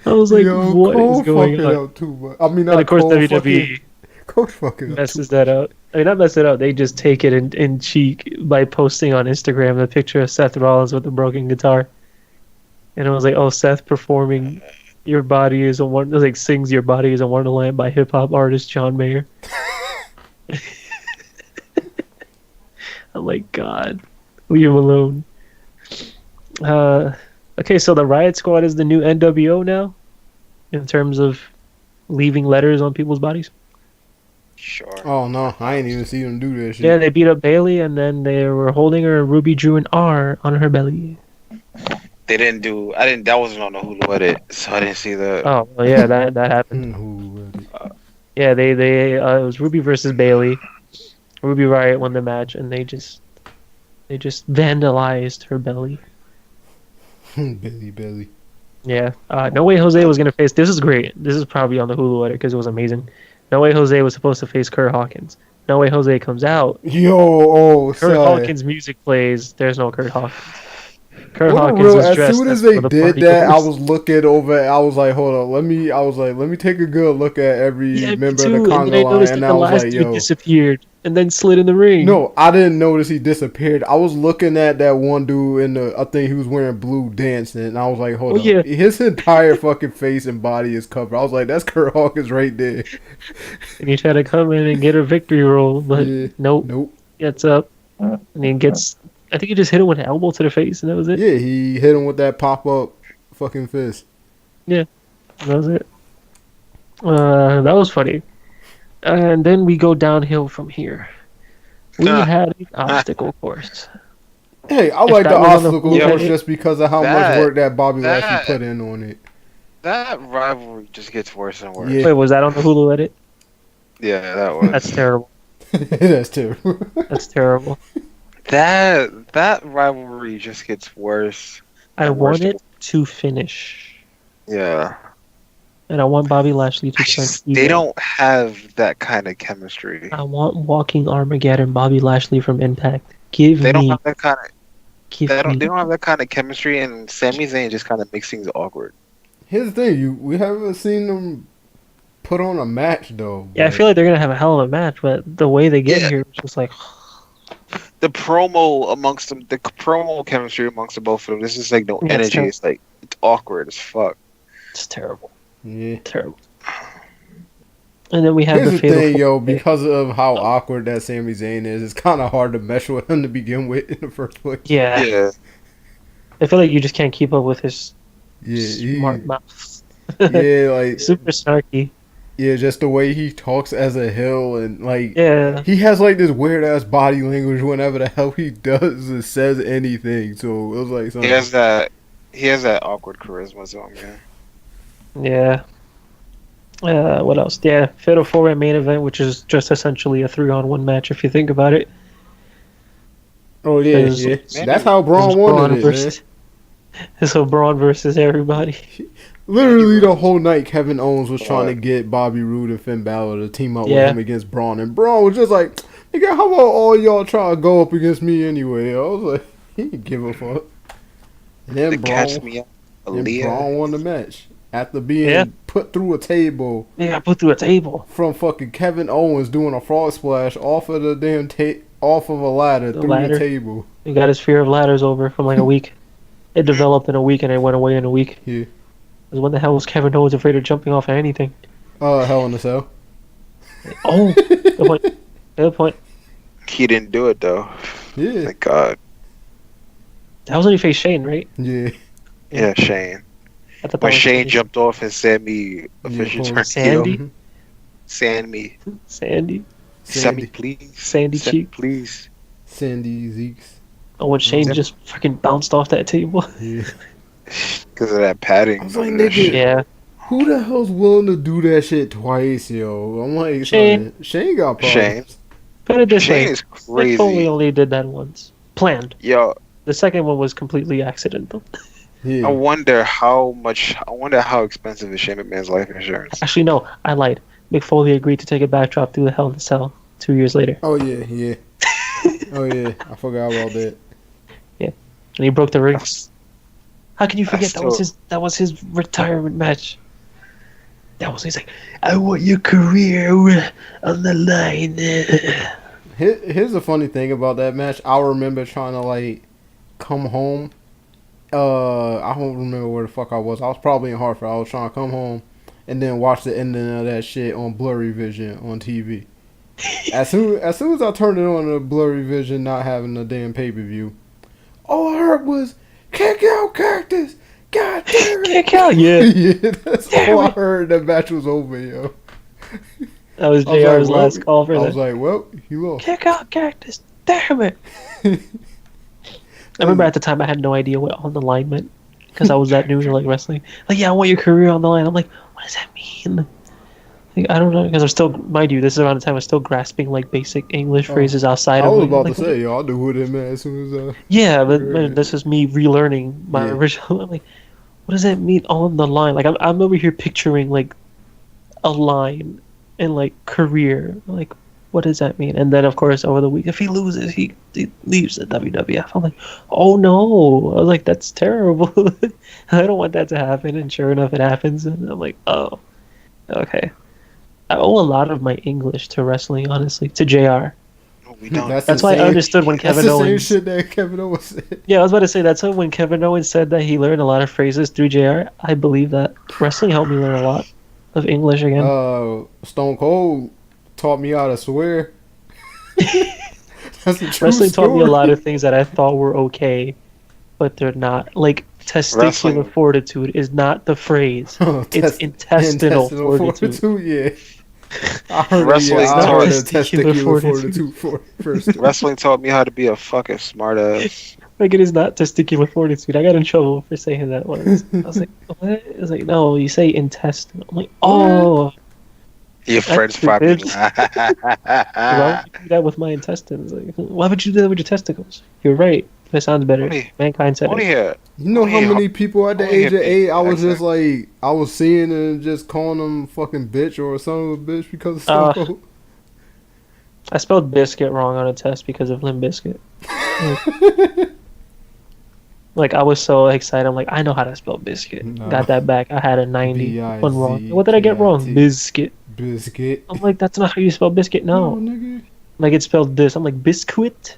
I was like, Yo, what Cole is going fucking on? up too much. I mean, And not of course, Cole, WWE fucking Coach fucking up too messes that up. I mean, not mess it up. They just take it in cheek by posting on Instagram the picture of Seth Rollins with a broken guitar. And it was like, oh, Seth performing "Your Body Is a Wonder," like sings "Your Body Is a Wonderland" by hip hop artist John Mayer. I'm like, God, leave him alone. Okay, so the Riot Squad is the new NWO now, in terms of leaving letters on people's bodies. sure. Oh no, I ain't even see them do that shit. Yeah, they beat up Bailey, and then they were holding her. Ruby drew an R on her belly. They didn't do. I didn't. That wasn't on the Hulu edit, so I didn't see that. Oh, well, yeah, that happened. Who read it? Yeah, they it was Ruby versus Bailey. Ruby Riot won the match, and they just vandalized her belly. Billy. Yeah. No Way Jose was gonna face. This is great. This is probably on the Hulu edit because it was amazing. No Way Jose was supposed to face Kurt Hawkins. No Way Jose comes out. Yo, oh, Kurt son. Hawkins' music plays. There's no Kurt Hawkins. Kurt What a Hawkins real, was as dressed soon as as they for the did party that, I goers. was looking over. I was like, hold on, let me take a good look at every Yeah, me member too. of the And then I conga line, noticed and that I the was last like, dude yo, disappeared and then slid in the ring. no, I didn't notice he disappeared. I was looking at that one dude in the, I think he was wearing blue dancing, and I was like, hold Oh, on, yeah. his entire fucking face and body is covered. I was like, that's Kurt Hawkins right there. And he tried to come in and get a victory roll, but Yeah. nope. Nope. Gets up and he gets. I think he just hit him with an elbow to the face, and that was it. Yeah, he hit him with that pop up fucking fist. That was it. That was funny. And then we go downhill from here. We had an obstacle course. Hey, I If like that the was on the obstacle Hulu course edit- just because of how much That- work that Bobby that- Lashley put in on it. That rivalry just gets worse and worse. Yeah. Wait, was that on the Hulu edit? Yeah, that was. That's terrible. That's terrible. That's terrible. That rivalry just gets worse. I And want worse. it to finish, Yeah. and I want Bobby Lashley to I turn. just, heel. they don't have that kind of chemistry. I want Walking Armageddon Bobby Lashley from Impact. Give They don't me. have that kind of. Give They me. don't have that kind of chemistry, and Sami Zayn just kind of makes things awkward. Here's the thing, we haven't seen them put on a match though. Yeah, I but- feel like they're gonna have a hell of a match, but the way they get Yeah. here is just like. The promo amongst them, the promo chemistry amongst the both of them. This is like no Yeah, it's energy. terrible. It's like it's awkward as fuck. It's terrible. Yeah. Terrible. And then we have Here's the the fatal. thing, yo, four-way. because of how awkward that Sami Zayn is, it's kind of hard to mesh with him to begin with in the first place. Yeah, Yeah, I feel like you just can't keep up with his Yeah, smart mouth. Yeah, like Super snarky. yeah, just the way he talks as a heel and like Yeah. he has like this weird ass body language whenever the hell he does or says anything. So it was like He something. has that. He has that awkward charisma to him, yeah. Yeah. What else? Yeah, Fatal 4-way main event, which is just essentially a 3-on-1 match if you think about it. Oh yeah, Because yeah. That's Manny, how this Braun wanted Braun it, man. versus so Braun versus everybody. Manny Literally the versus whole night, Kevin Owens was trying to Braun. get Bobby Roode and Finn Balor to team up with Yeah. him against Braun, and Braun was just like, "Nigga, how about all y'all try to go up against me anyway?" I was like, he didn't give a fuck. And To then catch Braun, me up, then Aaliyah. Braun won the match after Yeah. being put through a table They got put through a table. from fucking Kevin Owens doing a frog splash off of the damn off of a ladder The through the ladder. table. He got his fear of ladders over from like a week. It developed in a week and it went away in a week. Yeah. Because when the hell was Kevin Owens afraid of jumping off of anything? Hell in a Cell. Oh, good point. Good point. He didn't do it though. Yeah. Thank God. That was when he faced Shane, right? Yeah. Yeah, Shane. I thought that When was Shane jumped off and Sammy officially Yeah, turned Sandy? heel. Sandy. Sandy. Sammy, Sandy. please. Sandy Sammy, cheek. please. Sandy Zeeks. Oh, when Shane Sam- just freaking bounced off that table. Yeah. Because of that padding. I was like, on that nigga, shit. Yeah. who the hell's willing to do that shit twice, yo? I'm like, Shane. Shane got Shane. problems. Put it this Shane way. is Mick Foley crazy. only did that once. Planned. Yo, The second one was completely accidental. Yeah. I wonder how expensive is Shane McMahon's life insurance. Actually, no, I lied. Mick Foley agreed to take a backdrop through the Hell in a Cell 2 years later. Oh yeah, yeah. Oh yeah, I forgot about that. And he broke the ring. How can you forget still- that was his retirement match? That was he's like, I want your career on the line. Here's the funny thing about that match. I remember trying to like come home. I don't remember where the fuck I was. I was probably in Hartford. I was trying to come home and then watch the ending of that shit on Blurry Vision on TV. As soon as I turned it on the Blurry Vision, not having the damn pay per view, all I heard was "Kick out Cactus." God damn it! Kick out, yeah. Yeah, that's Damn all I it. heard. The match was over, yo. That was I was JR's like, last call for I that. was like, well, he lost. Kick out Cactus. Damn it. I remember at the time I had no idea what on the line meant because I was that new to like wrestling. Like, yeah, I want your career on the line. I'm like, what does that mean? Like, I don't know because I'm still, mind you, this is around the time I'm still grasping like basic English Oh, phrases outside I of was like, about like, to say, yo, I knew who it meant as soon as yeah, but heard man, it. this is me relearning my Yeah. original. I'm like, what does that mean on the line? Like, I'm over here picturing like a line and like career. Like, what does that mean? And then of course over the week, if he loses, he leaves the WWF. I'm like, oh no! I was like, that's terrible. I don't want that to happen. And sure enough, it happens. And I'm like, oh, okay. I owe a lot of my English to wrestling, honestly, to JR. No, we don't. That's the why I same- understood when Kevin That's the same Owens. shit that Kevin Owens said. Yeah, I was about to say that's why when Kevin Owens said that he learned a lot of phrases through JR, I believe that wrestling helped me learn a lot of English again. Stone Cold taught me how to swear. That's a true Wrestling taught me a story. lot of things that I thought were okay, but they're not. Like testicular Wrestling- fortitude is not the phrase. It's intestinal fortitude. Yeah. I heard Wrestling I taught- heard the Testicular testicular fortitude. fortitude first. Wrestling taught me how to be a fucking smartass. Like it is not testicular fortitude. I got in trouble for saying that once. I was like, what? It was like, no, you say intestinal. I'm like, oh, Your friends stupid. probably. why would you do that with my intestines? Like, why would you do that with your testicles? You're right. That sounds better. Only- Mankind said Only it. here. You know how Only- many people at the only age of hit 8 I was exactly. just like I was seeing and just calling them fucking bitch or son of a bitch because of Stone Cold. I spelled biscuit wrong on a test because of Limp Biscuit. Like I was so excited. I'm like, I know how to spell biscuit. No. Got that back. I had a 90 one wrong. B-I-Z-K-I-T. What did I get wrong? Biscuit. Biscuit. I'm like, that's not how you spell biscuit. No. nigga. Like it's spelled this. I'm like biscuit.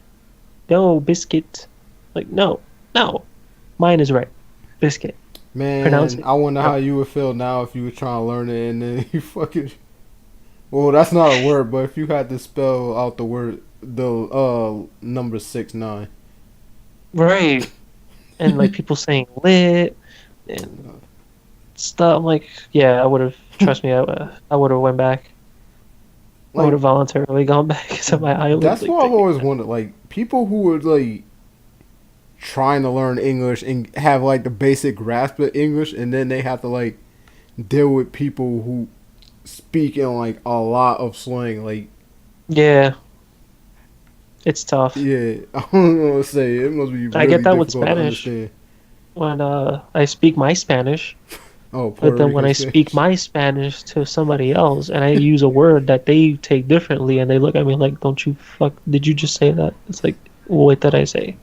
No, biscuit. Like no. Mine is right. Biscuit. Pronounce Man, it. I wonder how you would feel now if you were trying to learn it and then you fucking. Well, that's not a word, but if you had to spell out the word, the number 6-9. Right. And like people saying lit and stuff. I'm like, yeah, I would have. Trust me, I would have went back. I would Like have voluntarily gone back to my island. that's Like, what I've thank you. always wondered. Like people who are like trying to learn English and have like the basic grasp of English, and then they have to like deal with people who speak in like a lot of slang. Like, Yeah, it's tough. yeah, I don't know what to say. It must be I get really that with difficult to Spanish understand. when I speak my Spanish, Oh, but Puerto then when Rican I speak Spanish. my Spanish to somebody else and I use a word that they take differently and they look at me like, "Don't you fuck? Did you just say that?" It's like, what did I say?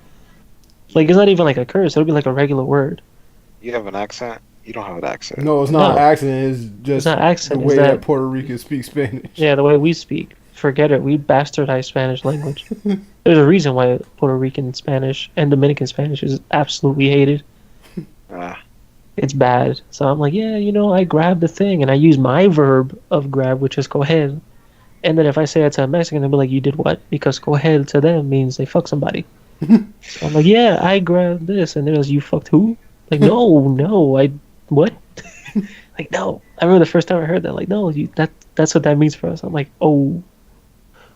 Like, it's not even like a curse. It'll be like a regular word. You have an accent? You don't have an accent. No, it's not an No, accent. It's it's just not the accent. Is way that that Puerto Ricans speak Spanish. yeah, the way we speak. Forget it. We bastardized Spanish language. There's a reason why Puerto Rican Spanish and Dominican Spanish is absolutely hated. Ah, It's bad. So I'm like, yeah, I grab the thing and I use my verb of grab, which is go ahead. And then if I say it to a Mexican, they'll be like, you did what? Because go ahead to them means they fuck somebody. So I'm like, yeah, I grabbed this. And they're like, you fucked who? Like, no, what? Like, no. I remember the first time I heard that, like, no, that's what that means for us. I'm like, oh,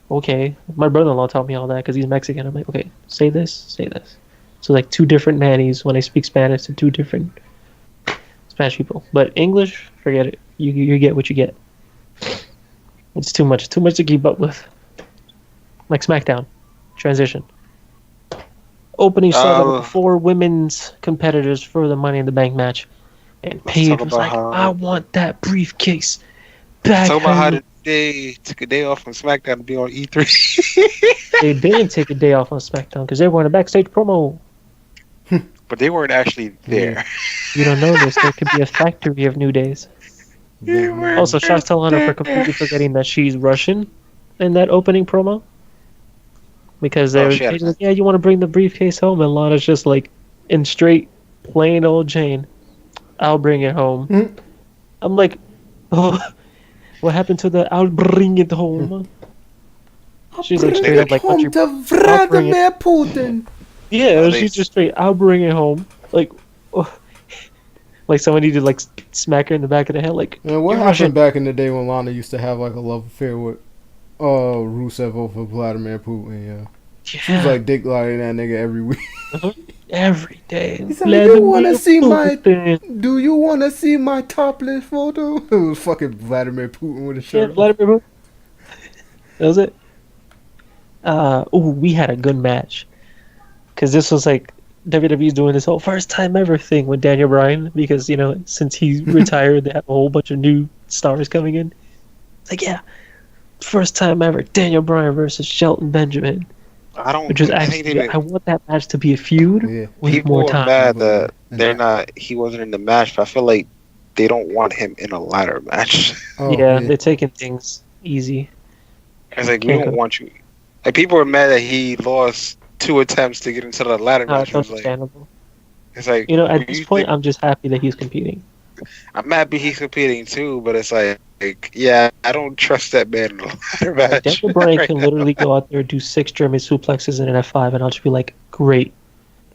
okay. My brother-in-law taught me all that because he's Mexican. I'm like, okay, say this, say this. So like two different Mannies when I speak Spanish to two different Spanish people. But English, forget it. You get what you get. It's too much to keep up with. Like SmackDown, transition. Opening started with the uh, four women's competitors for the Money in the Bank match, and let's talk Paige was about like, "I how. want that briefcase Let's back." talk about how Hanging. they took a day off from SmackDown to be on E3. They didn't take a day off on SmackDown because they were in a backstage promo. But they weren't actually Yeah. there. You don't know this. There could be a factory of New Days. They weren't Also, shouts to Lana for completely there. forgetting that she's Russian in that opening promo. Because Oh, they're she had Paige like, yeah, you want to bring the briefcase home, and Lana's just like, in straight, plain old Jane, I'll bring it home. I'm like, oh, what happened to the I'll bring it home? She's like straight nigga. up like, Home to I'll bring it. Vladimir Putin. Yeah, They she's just straight, I'll bring it home. Like, oh, like somebody to like smack her in the back of the head, like, And what you're happened Russian. back in the day when Lana used to have like a love affair with Rusev over Vladimir Putin? Yeah, she was Yeah, like dick riding that nigga every week. uh-huh. Every day. He said, "You wanna Vladimir see my? Putin. Do you wanna see my topless photo?" It was fucking Vladimir Putin with his Yeah, shirt off. Vladimir Putin. That was it. We had a good match. Because this was like WWE's doing this whole first time ever thing with Daniel Bryan. Because, since he retired, they have a whole bunch of new stars coming in. It's like, yeah, first time ever, Daniel Bryan versus Shelton Benjamin. I don't. Which was I think actually, I want that match to be a feud Yeah, with people more are time. mad that And they're that- not. He wasn't in the match, but I feel like they don't want him in a ladder match. Oh Yeah, yeah. they're taking things easy. It's like we Can't don't go. want you. Like people are mad that he lost two attempts to get into the ladder No, match. it's understandable. It's like At this you point, think I'm just happy that he's competing. I'm happy he's competing too, but it's like yeah, I don't trust that man in a ladder Like, match Daniel Bryan right can now. literally go out there, do 6 German suplexes and an F5, and I'll just be like, great.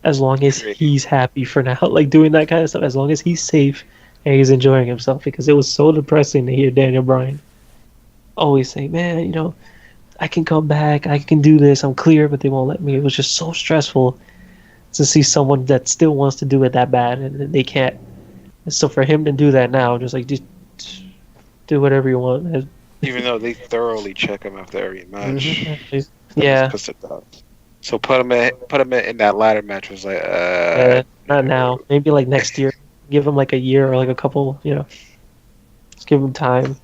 As long as Great. he's happy for now, like doing that kind of stuff, as long as he's safe and he's enjoying himself, because it was so depressing to hear Daniel Bryan always say, man, I can come back, I can do this, I'm clear, but they won't let me. It was just so stressful to see someone that still wants to do it that bad and they can't. And so for him to do that now, just do whatever you want. Even though they thoroughly check him after every match. Yeah, Pissed it off. So put him in that ladder match was like not now. Maybe like next year. Give him like a year or like a couple, just give him time.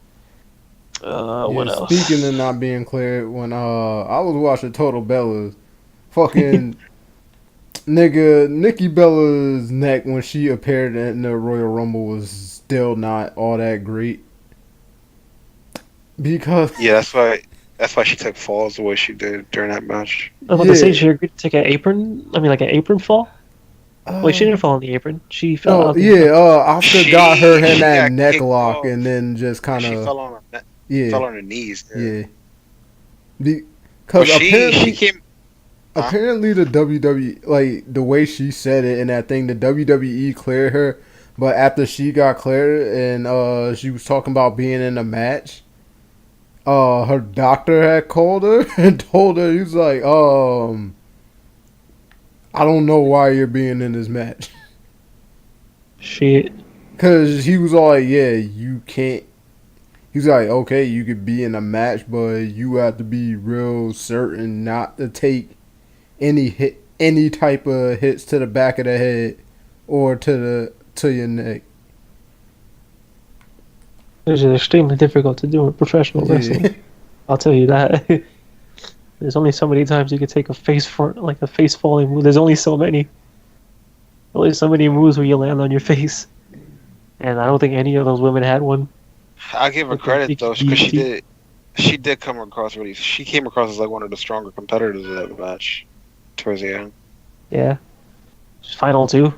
What Yeah, else? speaking of not being clear, when I was watching Total Bellas, fucking nigga Nikki Bella's neck when she appeared in the Royal Rumble was still not all that great because yeah, that's why she took falls the way she did during that match. I was about to say she agreed to take an apron. I mean, like an apron fall. Wait, she didn't fall on the apron. She fell Oh out. yeah, Oscar got her in She that got neck kicked lock off. and then just kind She of fell on her yeah fell on her knees. yeah But because she came. Huh? apparently the WWE, like the way she said it in that thing, the WWE cleared her, But after she got cleared and she was talking about being in a match, her doctor had called her and told her, he was like, I don't know why you're being in this match. Shit. Cause he was all like, yeah, you can't. He's like, okay, you could be in a match, but you have to be real certain not to take any type of hits to the back of the head or to your neck. Which is extremely difficult to do in professional Yeah. wrestling. I'll tell you that. There's only so many times you could take a face falling move. There's only so many. Only so many moves where you land on your face. And I don't think any of those women had one. I give her With the credit big though, because DDT. she did come across really. She came across as like one of the stronger competitors in that match towards the end. Yeah. Final two.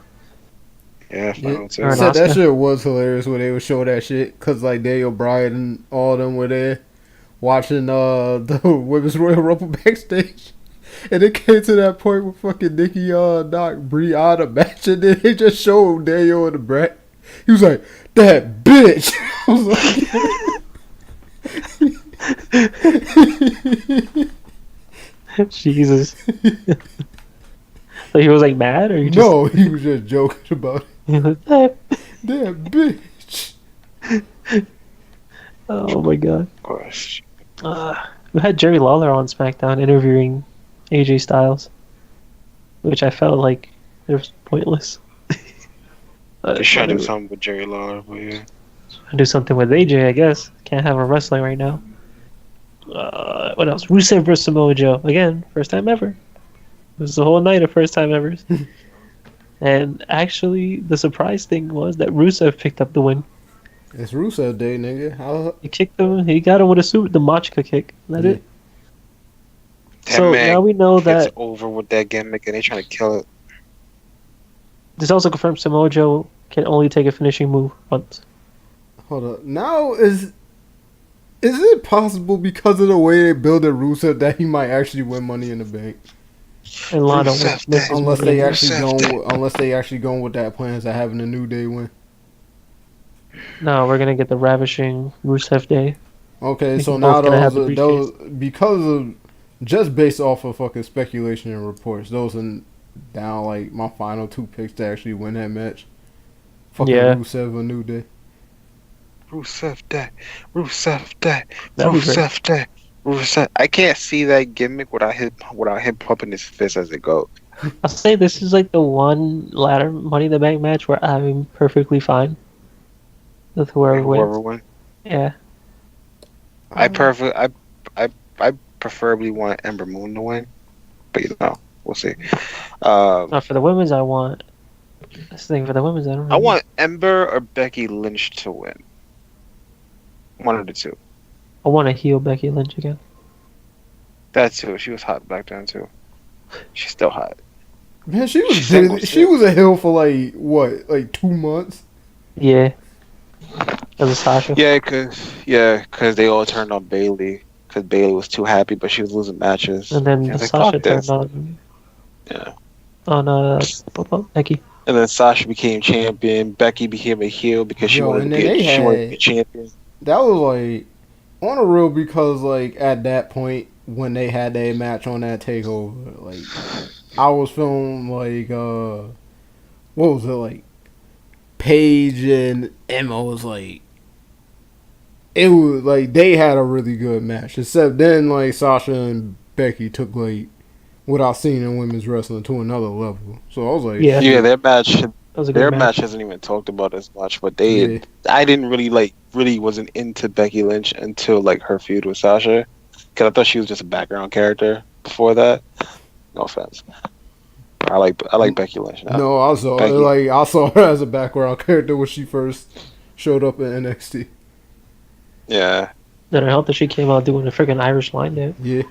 Yeah, final Or an two. Said that Oscar. shit was hilarious when they would show that shit, cause like Daniel Bryan and all them were there watching the Women's Royal Rumble backstage. And it came to that point where fucking Nikki knocked Brie out of the match, and then they just showed Daniel in the back. He was like, "That bitch." I was like, Jesus. So he was like mad, or you just no, he was just joking about it. he was like, That bitch. oh my god. Of course. We had Jerry Lawler on SmackDown interviewing AJ Styles, which I felt like it was pointless. Just trying to do something with Jerry Lawler, but yeah. Do something with AJ, I guess. Can't have him wrestling right now. What else? Rusev versus Samoa Joe. Again, first time ever. It was the whole night of first time evers. And actually, the surprise thing was that Rusev picked up the win. It's Rusev Day, nigga. He kicked him. He got him with the Machka kick. That Yeah. it. That So man now we know gets that over with that gimmick, and they trying to kill it. this also confirms Samoa Joe can only take a finishing move once. Hold up. Now is it possible because of the way they build a Rusev that he might actually win Money in the Bank? And Lana Rusev misses Day. Unless Money in they the actually going with that plans of having a New Day win. No, we're gonna get the ravishing Rusev Day. Okay, We so can now both gonna have the those because of just based off of fucking speculation and reports, those are down like my final two picks to actually win that match. Fucking Yeah. Rusev or New Day. Rusev Day, Rusev Day, That'd be great. Rusev Day, Rusev. I can't see that gimmick without him pumping his fist as it goes. I'll say this is like the one ladder Money in the Bank match where I'm perfectly fine with whoever Whoever wins. wins. Yeah. I preferably want Ember Moon to win, but we'll see. Now for the women's, I want. That's the thing for the women's. I don't. I want Ember or Becky Lynch to win. One of the two. I want to heal Becky Lynch again. That too. She was hot back then too. She's still hot. Man, she She's was a heel for like what, like 2 months. Yeah. As a Sasha. Yeah, cause they all turned on Bailey. Cause Bailey was too happy, but she was losing matches. And then I was like, Sasha "Fuck this." turned Yeah. on Becky. And then Sasha became champion. Becky became a heel because she wanted to be champion. That was like on a real because like at that point when they had their match on that takeover, like I was feeling like what was it like? Paige and Emma was like it was like they had a really good match. Except then like Sasha and Becky took like what I've seen in women's wrestling to another level. So I was like, Yeah. Yeah, their match. That was a good Their match. match hasn't even talked about as much, but yeah. I didn't really wasn't into Becky Lynch until like her feud with Sasha, because I thought she was just a background character before that. No offense, I like Becky Lynch now. No, I saw Becky. I saw her as a background character when she first showed up in NXT. Yeah, Then I hope that she came out doing a freaking Irish line there. Yeah.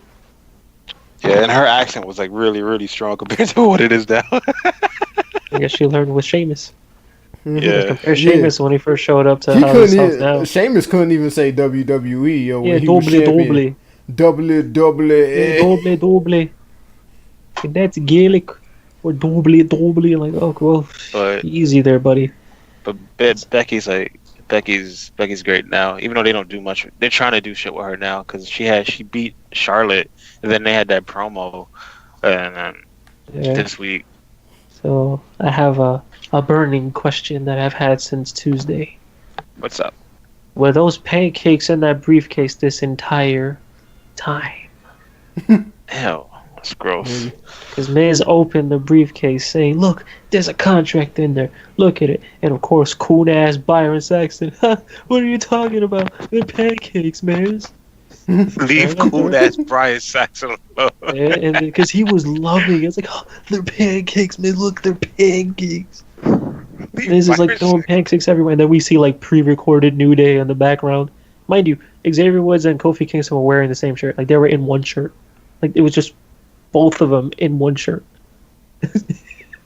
yeah, and her accent was like really strong compared to what it is now. I guess she learned with Sheamus. Yeah. Compare Sheamus when he first showed up to He how he couldn't sounds even, now. Sheamus couldn't even say WWE, yo, when Yeah, he was champion. double. WWE. Double. That's Gaelic. Or double. Like, oh, cool. But Easy there, buddy. But Becky's great now. Even though they don't do much, they're trying to do shit with her now because she beat Charlotte, and then they had that promo, and Yeah. this week. So I have a burning question that I've had since Tuesday. What's up? Were those pancakes in that briefcase this entire time? Hell, that's gross. Because Miz opened the briefcase saying, "Look, there's a contract in there. Look at it." And of course, cool ass Byron Saxton. What are you talking about? They're pancakes, Miz. Leave cool ass Brian Saxon alone. And because he was loving it. It's like, oh, they're pancakes, Miz. Look, they're pancakes. Miz is like throwing pancakes everywhere. And then we see like pre-recorded New Day in the background. Mind you, Xavier Woods and Kofi Kingston were wearing the same shirt. Like they were in one shirt. Like it was just both of them in one shirt.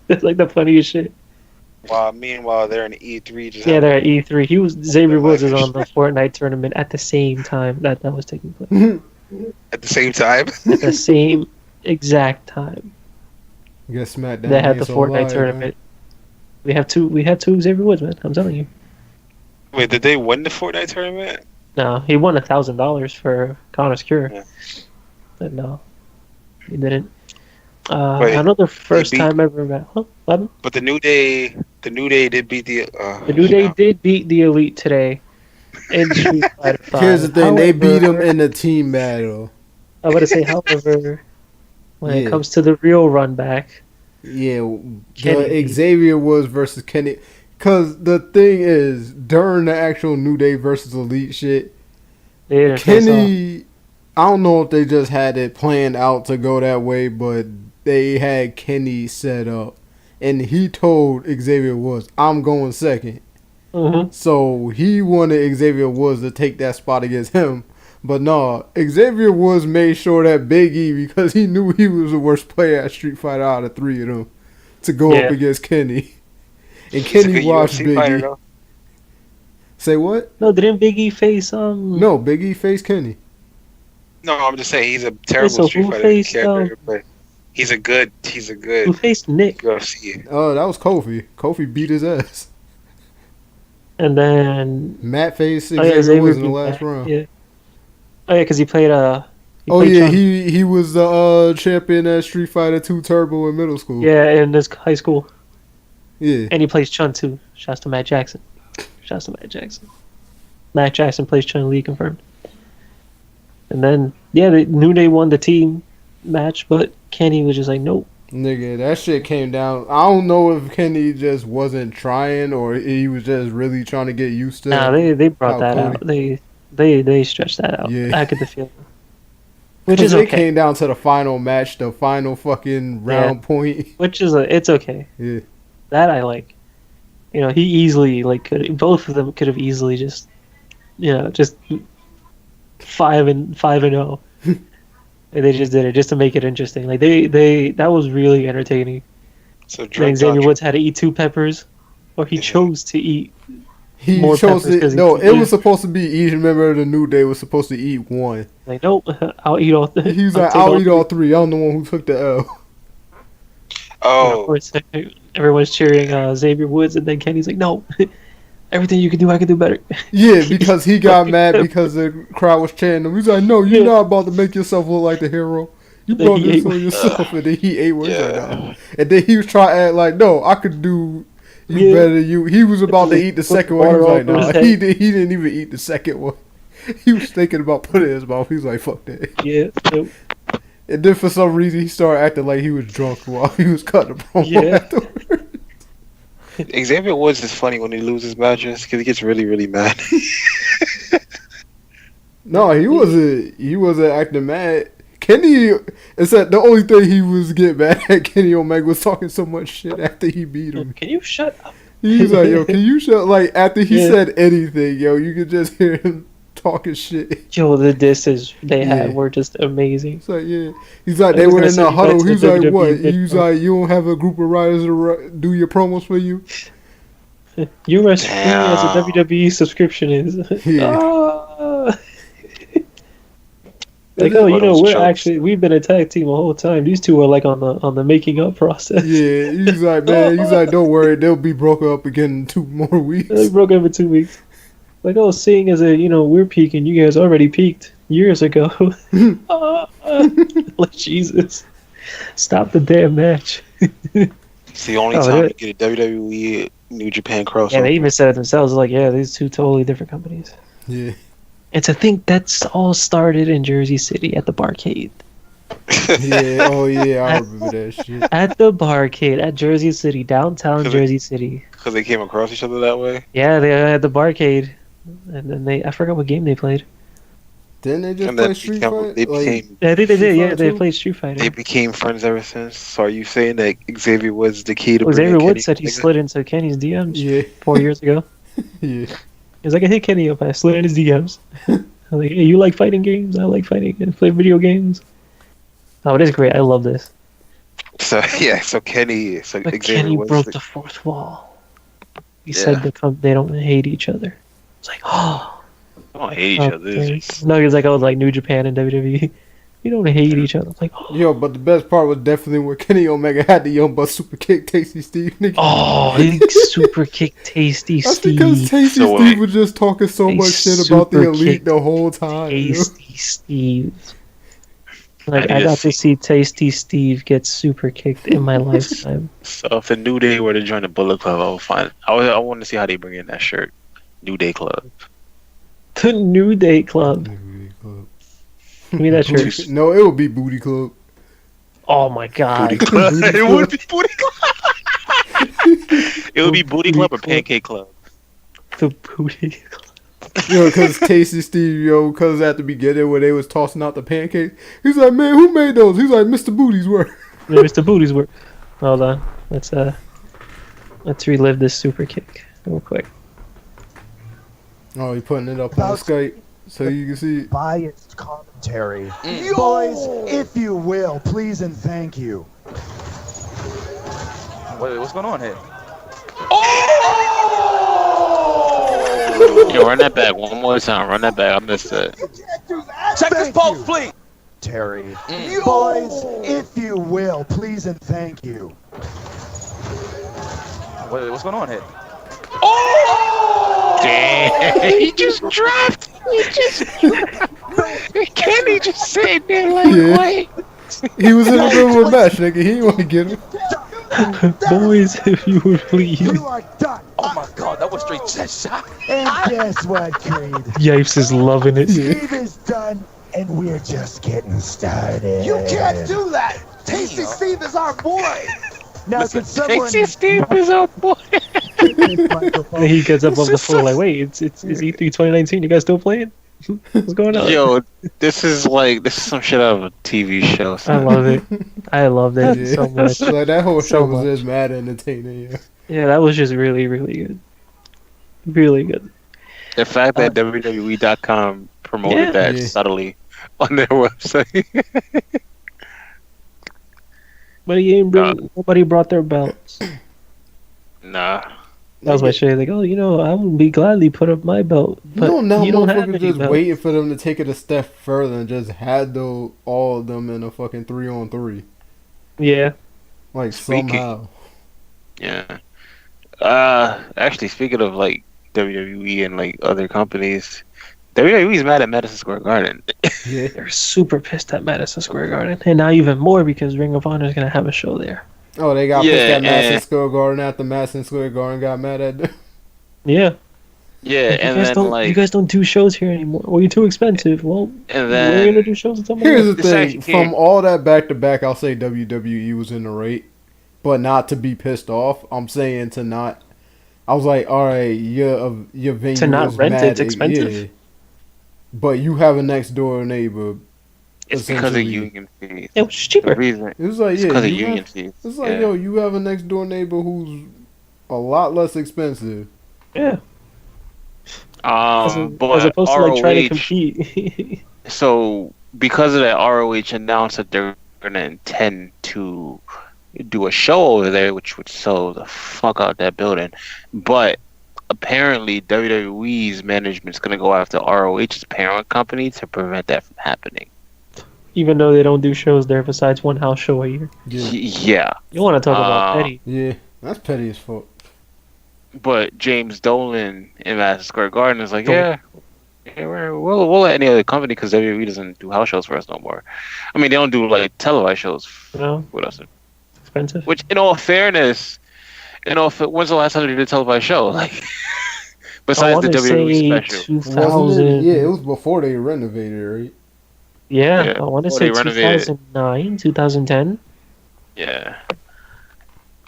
That's like the funniest shit. Meanwhile, they're in E3. Yeah, they're at E3. Xavier Woods is on the Fortnite tournament at the same time that was taking place. At the same time. At the same exact time. Guess SmackDown. They had the so Fortnite live, tournament. Man. We had two Xavier Woods, man. I'm telling you. Wait, did they win the Fortnite tournament? No, he won $1,000 for Connor's Cure. Yeah. But no, he didn't. Wait, another first time ever. What? But the New Day did beat the. The New Day did beat the Elite today in Street Fighter 5. Here's the thing: they beat him in a team battle. I would say, however, when it comes to the real run back, Xavier Woods versus Kenny. Because the thing is, during the actual New Day versus Elite shit, Kenny, I don't know if they just had it planned out to go that way, but they had Kenny set up. And he told Xavier Woods, I'm going second. Mm-hmm. So he wanted Xavier Woods to take that spot against him. But no, Xavier Woods made sure that Big E, because he knew he was the worst player at Street Fighter out of three of them, to go up against Kenny. And Kenny watched Big E. Say what? No, didn't Big E face No, Big E faced Kenny. No, I'm just saying he's a terrible Street Fighter character, but he's a good. Who faced Nick? UFC. Oh, that was Kofi. Kofi beat his ass. And then Matt faced Xavier Woods in the last round. Yeah. Oh yeah, because he played he was the champion at Street Fighter 2 Turbo in middle school. Yeah, in his high school. Yeah. And he plays Chun too. Shouts to Matt Jackson. Matt Jackson plays Chun Li, confirmed. And then the New Day won the team match, but Kenny was just like, nope. Nigga, that shit came down. I don't know if Kenny just wasn't trying or he was just really trying to get used to. Nah, they brought that out. They stretched that out. Yeah. I get the feeling. Which is okay. It came down to the final match, the final fucking round point. Which is it's okay. Yeah. That I like. You know, he easily both of them could have easily just 5-0. And they just did it just to make it interesting. Like that was really entertaining. So Xavier Woods had to eat 2 peppers, or he chose to eat. He more chose peppers. it was supposed to be each member of the New Day was supposed to eat one. Like, nope, I'll eat all 3. He was like, I'll eat all 3. I'm the one who took the L. Oh. And of course, everyone's cheering Xavier Woods, and then Kenny's like, no. Everything you can do, I can do better. Yeah, because he got mad because the crowd was chanting him. He's like, no, you're not about to make yourself look like the hero. You brought this on yourself. And then he ate what And then he was trying to act like, no, I could do better than you. He was about to eat the second one. He was like, nah, he didn't even eat the second one. He was thinking about putting it in his mouth. He was like, fuck that. Yeah. Nope. And then for some reason, he started acting like he was drunk while he was cutting the promo afterwards. Xavier Woods is funny when he loses matches because he gets really, really mad. No, he wasn't acting mad. Kenny, it's that the only thing he was getting mad at Kenny Omega was talking so much shit after he beat him. Can you shut up? He was like, yo, can you shut, like, after he said anything, yo, you could just hear him talking shit. Yo, the disses they had were just amazing. It's like, yeah. He's like, they were in the huddle. He was like, what? He was like, you don't have a group of writers to do your promos for you? You're as free as a WWE subscription is. Yeah. Like, Is oh, it? One of those jokes. we've been a tag team the whole time. These two are like on the making up process. Yeah, he's like, man, he's like, don't worry, they'll be broken up again in 2 more They weeks. broke up in 2 weeks. Like, oh, seeing as we're peaking, you guys already peaked years ago. Like, Jesus, stop the damn match. It's the only Oh, time you get a WWE New Japan yeah, they crossover. even said it themselves. Like, yeah, these two totally different companies. Yeah, And to think that's all started in Jersey City at the barcade. yeah, oh yeah, I At, remember that shit. at the barcade at Jersey City, downtown Because Jersey City. they came across each other that way. Yeah, they had the barcade, and then I forgot what game they played. Didn't they just And then play Street Fighter? they Like became Yeah, I think they Street did. Yeah, Fighter they 2? played Street Fighter. they became friends ever since. So are you saying that Xavier was the key to Well, bringing Xavier Kenny Woods said he Omega? slid into Kenny's DMs Yeah, 4 years ago. yeah. He's like, I hit Kenny up. I slid in his DMs. I'm like, hey, you like fighting games? I like fighting and play video games. Oh, it is great. I love this. So yeah, so But Xavier Kenny was broke the, the fourth wall. He Yeah. said they don't hate each other. It's like, oh, they don't hate each other. It's okay. just- No, he's like, oh, like New Japan and WWE. You don't hate each other. It's like, oh, Yo, but the best part was definitely when Kenny Omega had the Young Bucks super kick Tasty Steve. Nigga. oh, he super kick Tasty That's because Steve. Tasty So, Steve was just talking so They much shit about the super elite kicked the whole time. yo. Tasty Steve. Like, I I need to got to see Tasty Steve get super kicked in my lifetime. So if the New Day were to join the Bullet Club, I would find. I want to see how they bring in that shirt, New Day Club. The New Day Club. Give me that Booty- shirt. No, it would be Booty Club. Oh my god. Booty Club. Booty It would be Club. Booty Club. It would be Booty Club or Pancake Club. The Booty Club. Yo, because Tasty Steve, yo, because at the beginning when they was tossing out the pancakes, he's like, man, who made those? He's like, Mr. Booty's work. Yeah, Mr. Booty's work. Hold on. Let's relive this super kick real quick. Oh, he putting it up on Skype so you can see it. Biased commentary. Boys, if you will, please and thank you. Wait, what's going on here? Yo, run that back one more time. Run that back. I missed it. Check this Thank pulse, you. please. Terry. Boys, if you will, please and thank you. Wait, what's going on here? Damn, he just dropped. Kenny just sitting there like, Yeah. wait. He was in the middle of a match, nigga. He didn't want to get him. Boys, if you would please. You are done. Oh my god, that was straight chest shot. And guess what, Creed? Yipes is loving it. Yeah. Steve is done, and we're just getting started. You can't do that! Tasty Steve is our boy! Now, Listen, can someone Steve is our boy. And he gets up off the floor like, wait, it's E3 2019. You guys still playing? What's going on? Yo, this is some shit out of a TV show. I son. love it. I love that Yeah. so much. Like that whole So show was much. just mad entertaining. Yeah. Yeah, that was just really, really good. Really good. The fact that WWE.com promoted Yeah. that Yeah. subtly on their website. But he ain't bring, nobody brought their belts. Nah. That was my shit. Like, oh, I would be gladly put up my belt, but Now you don't have motherfuckers any just belts. waiting for them to take it a step further and just had all of them in a fucking 3-on-3. Yeah, Like Speaking- somehow. Yeah. Actually, speaking of like WWE and like other companies, WWE's mad at Madison Square Garden. Yeah. they're super pissed at Madison Square Garden, and now even more because Ring of Honor is gonna have a show there. Oh, they got Yeah, pissed at Madison and- Square Garden after Madison Square Garden got mad at them. Yeah, Yeah, like, and then you like, guys don't do shows here anymore. Well, you're too expensive. Well, and we're gonna then do shows with somebody Here's else. the This thing. actually From can't- all that back to back, I'll say WWE was in the rate. But not to be pissed off. I'm saying to not. I was like, all right, your venue To not is rent mad, it's expensive? Yeah. But you have a next door neighbor. it's because of essentially- union fees. It was just The cheaper. reason It was like, it's yeah, because of you union have- fees. it's like, Yeah. yo, you have a next door neighbor who's a lot less expensive. Yeah, as But opposed to like trying to ROH compete. So because of that, ROH announced that they're gonna intend to do a show over there, which would sell the fuck out that building. But apparently, WWE's management's gonna go after ROH's parent company to prevent that from happening. even though they don't do shows there besides one house show a year. Yeah, Yeah. You want to talk about petty? yeah, that's petty as fuck. But James Dolan in Madison Square Garden is like, Dolan. we'll let any other company because WWE doesn't do house shows for us no more. I mean, they don't do like televised shows You know, with us. expensive. Which, in all fairness, when's the last time they did a televised show? Like, I besides the want to WWE say special. 2000. Wasn't it? Yeah, it was before they renovated, right? Yeah, Yeah, I want to before say they renovated. 2009, 2010. Yeah.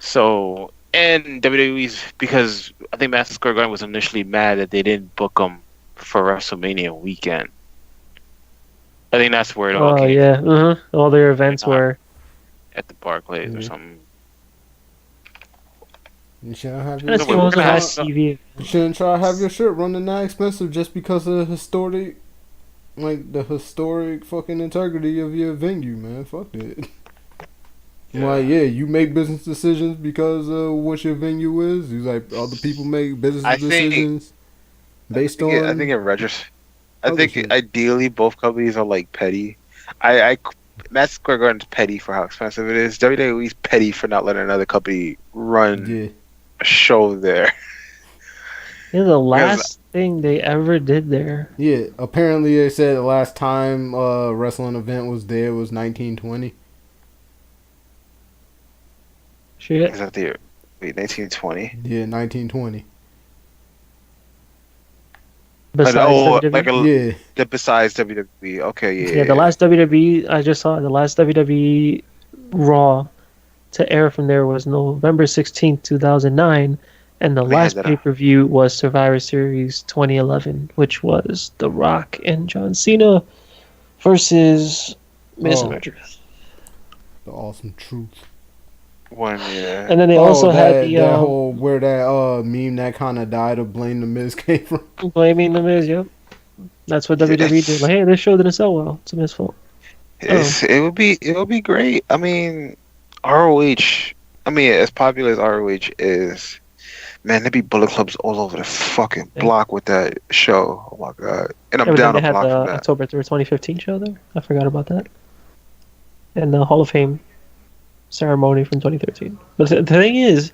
So, and WWE's, because I think Madison Square Garden was initially mad that they didn't book them for WrestleMania weekend. I think that's where it all Oh came yeah, all their events Not- were. at the Barclays or Yeah. something. You shouldn't have Trying to your see we're what was the gonna have last some- TV. You shouldn't try to have your shirt running that expensive just because of historic, like the historic fucking integrity of your venue, man. Fuck that. Like, yeah, you make business decisions because of what your venue is. You like other people make business I think- decisions based on. I think it registers. I other think shit. ideally both companies are like petty. I Madison Square Garden's petty for how expensive it is. WWE's petty for not letting another company run Yeah, a show there. Yeah, the last thing they ever did there. yeah. Apparently, they said the last time a wrestling event was there was 1920. Shit. Is that the 1920? Yeah, 1920. Besides WWE. like Yeah, besides WWE. Okay, yeah. Yeah, the last WWE I just saw, the last WWE Raw to air from there was November 16th, 2009, and the They had last that, pay-per-view was Survivor Series 2011, which was The Rock and John Cena versus Miz and Oh. Rodriguez. the awesome truth. one, yeah. And then they also had that, the that whole where that meme that kind of died of Blame the Miz came from. blaming the Miz, yep. That's what WWE did. Like, hey, this show didn't sell well. It's Miz fault. It would be great. I mean, ROH. I mean, as popular as ROH is, man, there'd be Bullet Clubs all over the fucking Yeah. block with that show. Oh my god! And I'm Yeah, but down then a they had block the from that. October 3rd, 2015 show there. I forgot about that. And the Hall of Fame ceremony from 2013. But the thing is,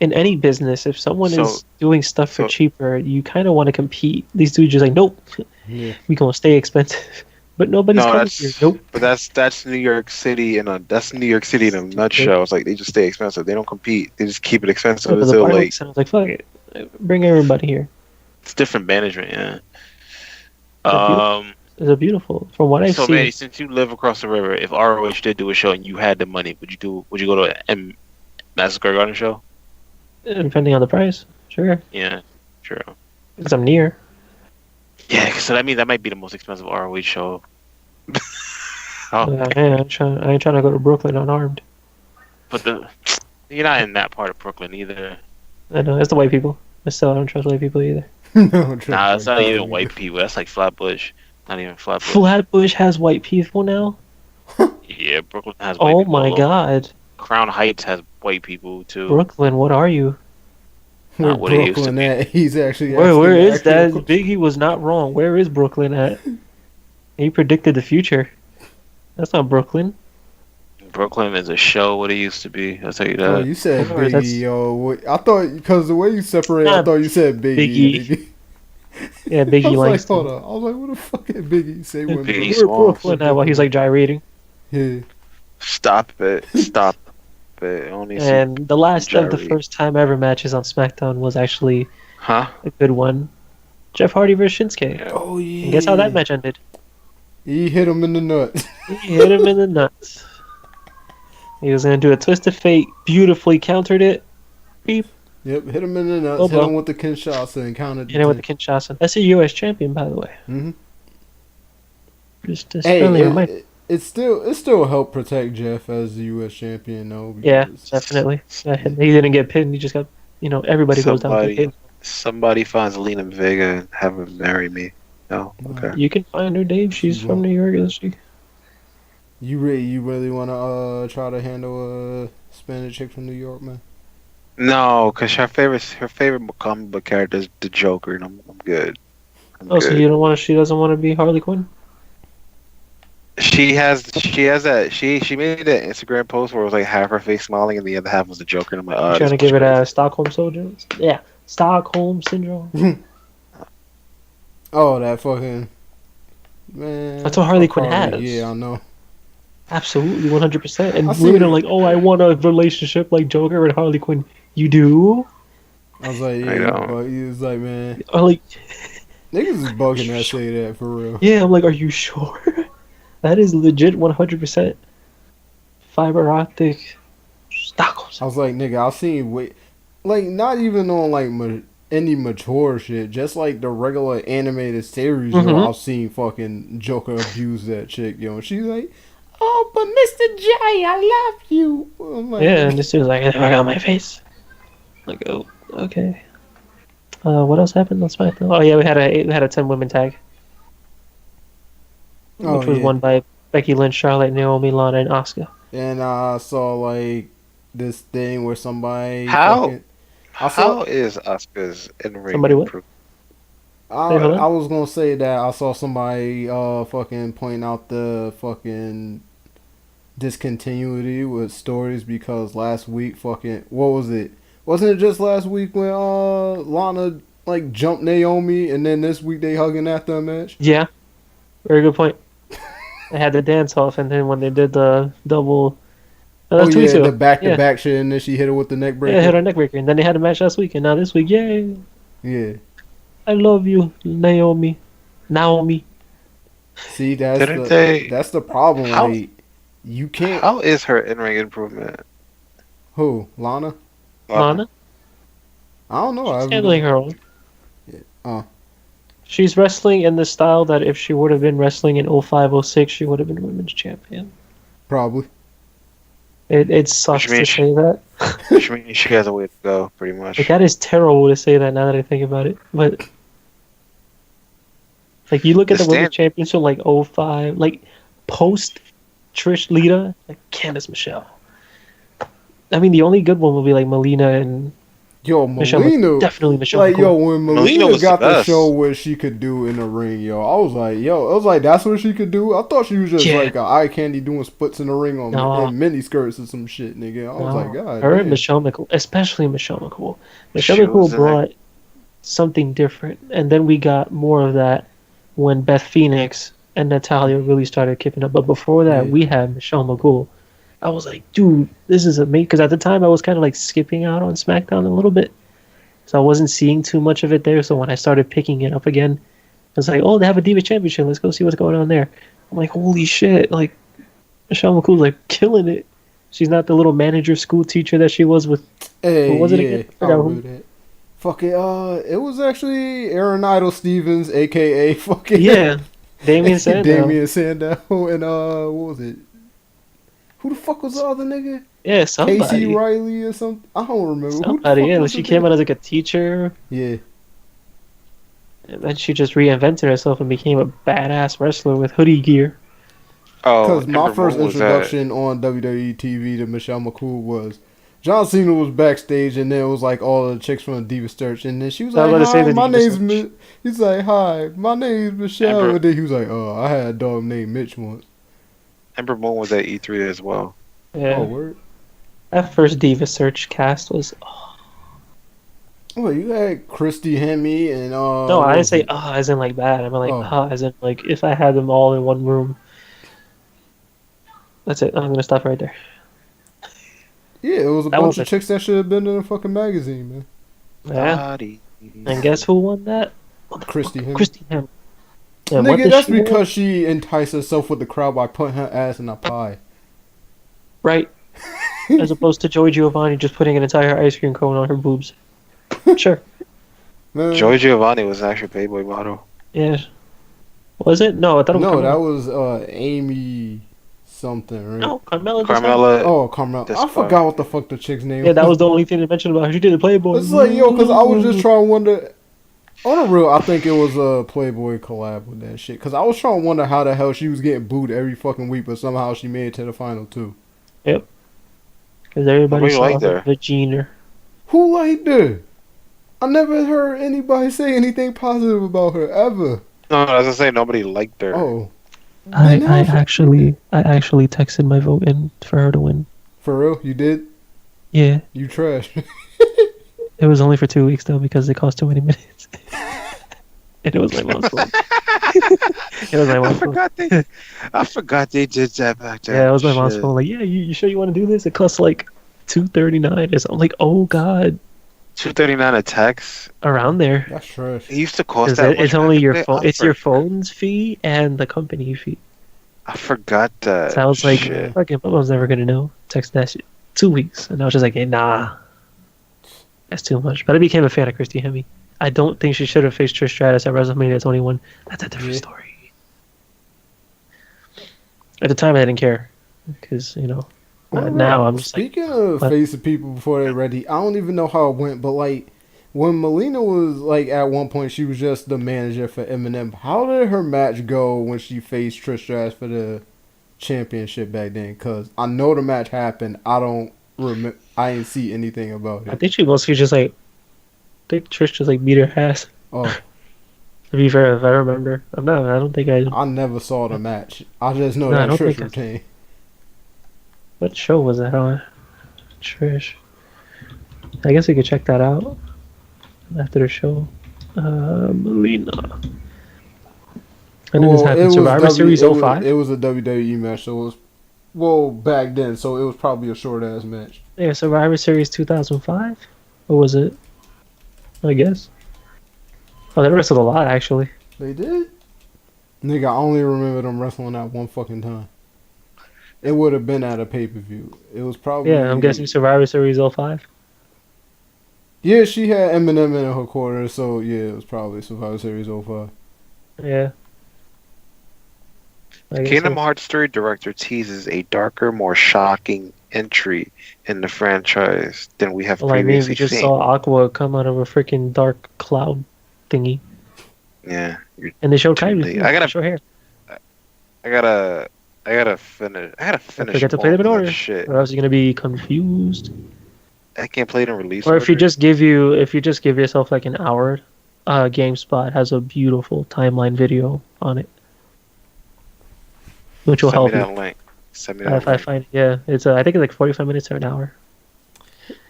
in any business, if someone So- is doing stuff for so- cheaper, you kind of want to compete. These dudes just like, nope, Yeah, we gonna stay expensive. But nobody's No, coming that's here. Nope. but that's New York City in a nutshell. It's like they just stay expensive. They don't compete. They just keep it expensive So the until bar like sounds like, fuck it, bring everybody here. it's different management. Yeah. It's It's beautiful. From what I've So seen, Manny, since you live across the river, if ROH did do a show and you had the money, would you go to a Madison Square Garden show? depending on the price, sure, Yeah, sure. because I'm near. Yeah, so that means that might be the most expensive ROH show. I ain't trying to go to Brooklyn unarmed. But you're not in that part of Brooklyn either. I know it's the white people. I still don't trust white people either. no, Nah, it's not even white people. That's like Flatbush. Not even Flatbush. Flatbush has white people now. Yeah, Brooklyn has white Oh people. my god, Crown Heights has white people too. Brooklyn, what are you? Where Not what it used to Brooklyn be. at? He's actually Where asking is the that? actual Biggie was not wrong. Where is Brooklyn at? He predicted the future. That's not Brooklyn. Brooklyn is a show what it used to be. I'll tell you Oh, that. you said Of course, that's- Biggie, yo. I thought because the way you separate, I Nah, thought you said Biggie. Biggie. Yeah, I was Biggie like, Langston. hold on. I was like, what the fuck did Biggie say when Biggie Where Smalls. Brooklyn at? While he's like gyrating. Yeah. Stop it. Stop it. Only see- And the last of the Gyrate. first time ever matches on SmackDown was actually Huh? a good one. Jeff Hardy versus Shinsuke. Yeah. Oh yeah. And guess how that match ended? He hit him in the nuts. He hit him in the nuts. He was gonna do a twist of fate, beautifully countered it, beep, Yep, hit him in the nuts. Oh, hit well. him with the Kinshasa and counted. hit him with the Kinshasa. That's a U.S. champion, by the way. Mm-hmm. Just Hey, friendly reminder. it still helped protect Jeff as the U.S. champion though. Yeah, because- definitely. He didn't get pinned. He just got, everybody goes down to Somebody- pin. Somebody finds Lena Vega and have her marry me. No? Okay. You can find her, Dave. She's She from will. New York, isn't she? You really want to try to handle a Spanish chick from New York, man? No, because her favorite comic book character is the Joker, and I'm good. I'm Oh, so good. you don't want to? She doesn't want to be Harley Quinn. She has that she made that Instagram post where it was like half her face smiling and the other half was the Joker, and I'm like, You oh, trying this to was give it crazy. a Stockholm syndrome? Yeah, Stockholm syndrome. Oh, that fucking man. That's what Harley Fuck Quinn Harley. has. Yeah, I know. Absolutely, 100%. I And women are seen. like, "Oh, I want a relationship like Joker and Harley Quinn." You do? I was like, I yeah, know. but he was like, man, Or like, niggas is are bugging you that sure? say that for real. Yeah, I'm like, are you sure? That is legit 100% fiber optic Stockholm. I was like, nigga, I've seen like not even on like any mature shit, just like the regular animated series, yo. Mm-hmm. I've seen fucking Joker abuse that chick, yo. And she's like, oh, but Mr. J, I love you. I'm like, Yeah, and nigga. this dude's like, I got my face. Like, oh, okay. What else happened on SmackDown? Oh yeah, we had a 10 women tag, Oh which was yeah. won by Becky Lynch, Charlotte, Naomi, Lana, and Asuka. And I saw like this thing where somebody How fucking. I saw. is Asuka's in ring Somebody what? improved? Wait, hold I on. was gonna say that I saw somebody fucking point out the fucking discontinuity with stories because last week fucking what was it? Wasn't it just last week when Lana like jumped Naomi and then this week they hugging after a match? Yeah, very good point. They had the dance off, and then when they did the double, Oh that's 2 weeks yeah, the ago. back to Yeah, back shit and then she hit her with the neck yeah, hit breaker. our neck breaker, and then they had a match last week, and now this week, yay! Yeah. I love you, Naomi. Naomi. See, Didn't they? that's the problem. How Like you can't. how is her in ring improvement? Who Lana? Lana. I don't know. I She's haven't handling been. her own. Uh, She's wrestling in the style that if she would have been wrestling in 05, 06, she would have been women's champion. probably. It sucks to means say that. Which means she has a way to go, pretty Like, much. that is terrible to say that now that I think about it. But like, you look at The the women's stand, championship like 05, like post Trish Lita, like Candice Michelle. I mean, the only good one will be like Melina and Yo, Michelle. Melina. Definitely Michelle Like, yo, McCool. when Melina Melina was the got to show best. what she could do in the ring, yo, I was like, that's what she could do. I thought she was just Yeah. like a eye candy doing splits in the ring on No. in mini skirts or some shit, nigga. I was like, No, God her and damn. Michelle McCool, especially Michelle McCool. Michelle She McCool was in that. brought something different, and then we got more of that when Beth Phoenix and Natalia really started kicking up. But before that, Yeah. we had Michelle McCool. I was like, dude, this is amazing. Because at the time, I was kind of like skipping out on SmackDown a little bit, so I wasn't seeing too much of it there. So when I started picking it up again, I was like, oh, they have a Diva Championship. Let's go see what's going on there. I'm like, holy shit! Like Michelle McCool's like killing it. She's not the little manager school teacher that she was with. Hey, Who was it yeah, again? I I forgot remember who. that. Fuck it, it was actually Aaron Idol Stevens, aka fucking Yeah, Damien Sandow. Damian Sandow, and what was it? Who the fuck was the other nigga? Yeah, Casey somebody. Riley or something? I don't remember. Who the Somebody. fuck Yeah, was she the came nigga? out as like a teacher, Yeah. and then she just reinvented herself and became a badass wrestler with hoodie gear. Oh, Because my Ember first Moon was that. introduction on WWE TV to Michelle McCool was John Cena was backstage, and then it was like all the chicks from the Diva Search, and then she was I was like, about to say "Hi, the my Diva name's Search. He's like, "Hi, my name's Michelle," Ember and then he was like, "Oh, I had a dog named Mitch once." Ember Moon was at E3 as well. Yeah, Oh, word. that first Diva Search cast was. Well, you had Christy Hemme and No, what I didn't was say it? as in like bad. I mean like Oh. as in like if I had them all in one room. That's it. I'm gonna stop right there. Yeah, it was a That bunch was of it. chicks that should have been in a fucking magazine, man. Yeah, Body. and guess who won that? Christy Hemme. Christy Hemme. And what Nigga, did that's she win? because she enticed herself with the crowd by putting her ass in a pie. Right. As opposed to Joey Giovanni just putting an entire ice cream cone on her boobs. Sure. Man. Joey Giovanni was an actual Playboy model. Yeah. Was it? No, I thought it was No, Carmella. that was Amy something, right? No, Carmella. just had- Carmella. Oh, Carmel. That's I forgot what the fuck the chick's name Yeah, that was the only thing they mentioned about her. She did a Playboy. It's like, yo, because I was just trying to wonder. On the real, I think it was a Playboy collab with that shit. Because I was trying to wonder how the hell she was getting booed every fucking week, but somehow she made it to the final two. Yep. Because everybody Nobody saw liked her her. vagina. Who liked her? I never heard anybody say anything positive about her, ever. No, as I say, nobody liked her. Oh. I Then I how should- actually texted my vote in for her to win. For real, you did? Yeah, You trash. it was only for 2 weeks though because it cost too many minutes. And it was my mom's fault. It was my I mom's fault. forgot they, I forgot they did that back then. Yeah, it was my mom's Shit. fault. Like, yeah, you sure you want to do this? It costs like $2.39. I'm like, oh god, $2.39 a text. around there. That's trash. It used to cost Because that much. it's only back in your the day? phone. It's your phone's fee and the company fee. I forgot that. So I was like, Shit. fucking, my mom's never gonna know. Text that shit. 2 weeks, and I was just like, hey, nah, that's too much. But I became a fan of Christy Hemme. I don't think she should have faced Trish Stratus at WrestleMania 21. That's a different Yeah. story. At the time, I didn't care because now I'm just like, Speaking of what? facing people before they're ready, I don't even know how it went, but like when Melina was like at one point she was just the manager for Eminem. How did her match go when she faced Trish Stratus for the championship back then? Cause I know the match happened. I don't remember. I didn't see anything about I it. think she mostly just like, I think Trish just like beat her ass. Oh, To be fair, if I remember, I don't think I. I never saw the match. I just know No, I that don't Trish think I- retained. What show was that on? Trish. I guess we could check that out after the show. Melina. And then this happened. Survivor Series it was, 05? it was a WWE match, so it was back then, so it was probably a short ass match. Yeah, Survivor Series 2005? Or was it? I guess. Oh, they wrestled a lot, actually. They did? Nigga, I only remember them wrestling that one fucking time. It would have been at a pay per view. It was probably. Yeah, I'm guessing Survivor Series 05. Yeah, she had Eminem in her quarter, so yeah, it was probably Survivor Series 05. Yeah. I guess Kingdom so. Hearts 3 director teases a darker, more shocking entry in the franchise than we have Well, I mean, previously we just seen. saw Aqua come out of a freaking dark cloud thingy. Yeah, you're And they showed too Kyrie. late. too. I gotta- They show hair. I gotta finish. I gotta Don't finish. forget to play all them in of that order. Shit, Or else you're gonna be confused. I can't play it in release. Or if you order. just give yourself like an hour, GameSpot has a beautiful timeline video on it, which will send me help you. that link. Send me If that I link. find, yeah, it's I think it's like 45 minutes or an hour.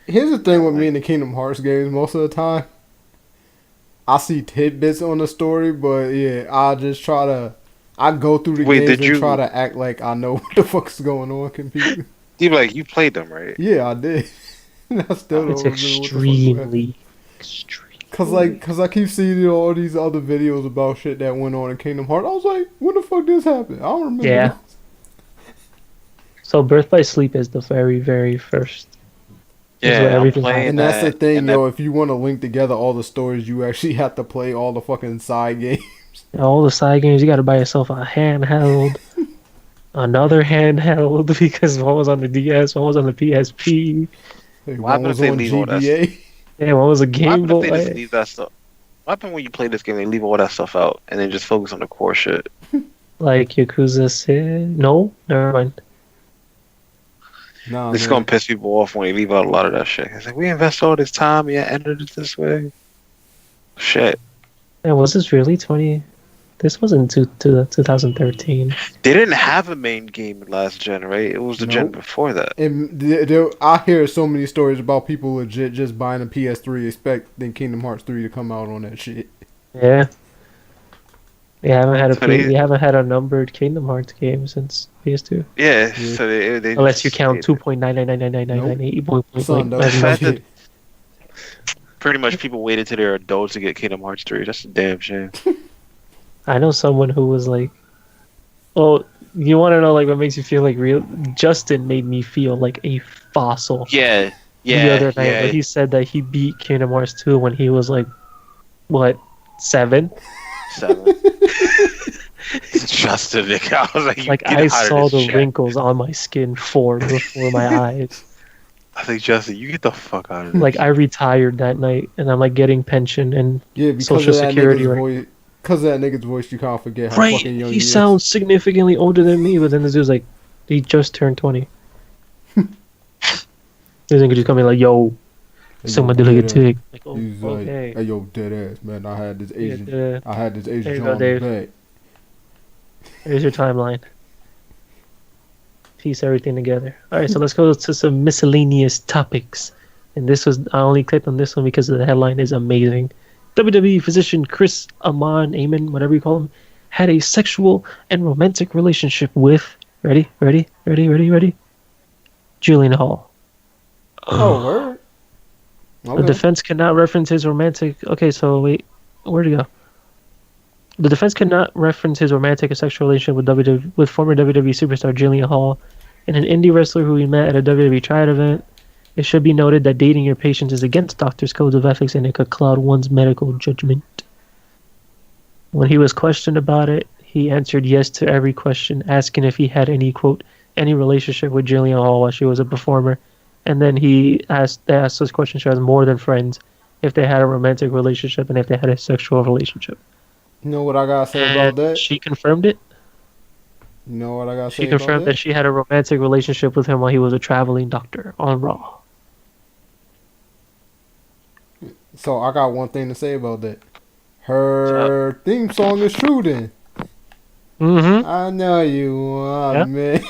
Here's the thing with me in the Kingdom Hearts games, most of the time, I see tidbits on the story, but yeah, I go through the Wait, games did and you- try to act like I know what the fuck's going on completely. You played them, right? Yeah, I did. I still It's don't remember what the fuck happened. extremely. Cause I keep seeing all these other videos about shit that went on in Kingdom Hearts. I was like, when the fuck this happened? I don't remember. Yeah. So Birth by Sleep is the very, very first. Is where Yeah, I'm everything playing And that's the that, thing, and yo. If you want to link together all the stories, you actually have to play all the fucking side games. All the side games, you got to buy yourself a handheld, another handheld because one was on the DS, one was on the PSP, Hey, What one happened was if they on leave all that GBA. yeah, one was a What Game happened if they just Boy. leave that stuff? What happened when you play this game? They leave all that stuff out and then just focus on the core shit. Like Yakuza 6. No, never mind. Nah, This is man. gonna piss people off when they leave out a lot of that shit. It's like we invest all this time, yeah, ended it this way. Shit, And was this really 20? This wasn't to 2013. they didn't have a main game last gen, right? It was the gen Nope. before that. And I hear so many stories about people legit just buying a PS3 expecting Kingdom Hearts 3 to come out on that shit. Yeah. We haven't had a So they- we haven't had a numbered Kingdom Hearts game since PS2. Yeah, Yeah. so they Unless you just- count they- 2.9999998. Son, The that's fact shit. Pretty much, people waited till they're adults to get Kingdom Hearts 3. That's a damn shame. I know someone who was like, "Oh, you want to know like what makes you feel like real?" Justin made me feel like a fossil Yeah, the other night. But he said that he beat Kingdom Hearts 2 when he was like, what, 7? 7. Justin, Nick. I was like, you Like get I out of saw this the chat. wrinkles on my skin form before my eyes. I think Justin, you get the fuck out of this. Like I retired that night, and I'm like getting pension and Yeah, because Social of that Security, nigga's right? voice. Because of that nigga's voice, you can't forget how right. fucking young He he is. sounds significantly older than me, but then this dude's like, he just turned 20. This nigga just come in like, yo, Hey, someone yo, did like a dead ass. tick. Like, oh, He's like, okay. hey, yo, dead ass, man. I had this Yeah, Asian yeah. John There you in go, the Dave. back. Here's your timeline. Piece everything together. All right, so let's go to some miscellaneous topics. And I only clicked on this one because the headline is amazing. WWE physician Chris Amon, whatever you call him, had a sexual and romantic relationship with, ready, Julian Hall. Oh, word. The Okay. defense cannot reference his romantic. Okay, so wait, where'd it go? The defense cannot reference his romantic or sexual relationship with former WWE superstar Julian Hall and an indie wrestler who he met at a WWE Triad event. It should be noted that dating your patients is against doctors' codes of ethics and it could cloud one's medical judgment. When he was questioned about it, he answered yes to every question, asking if he had any, quote, any relationship with Jillian Hall while she was a performer. And then they asked those questions as more than friends, if they had a romantic relationship and if they had a sexual relationship. You know what I gotta say about that? She confirmed it. You know what I gotta She say about confirmed that? that she had a romantic relationship with him while he was a traveling doctor on Raw. So I got one thing to say about that. Her theme song is true then. Mm-hmm. I know you want Yeah. me.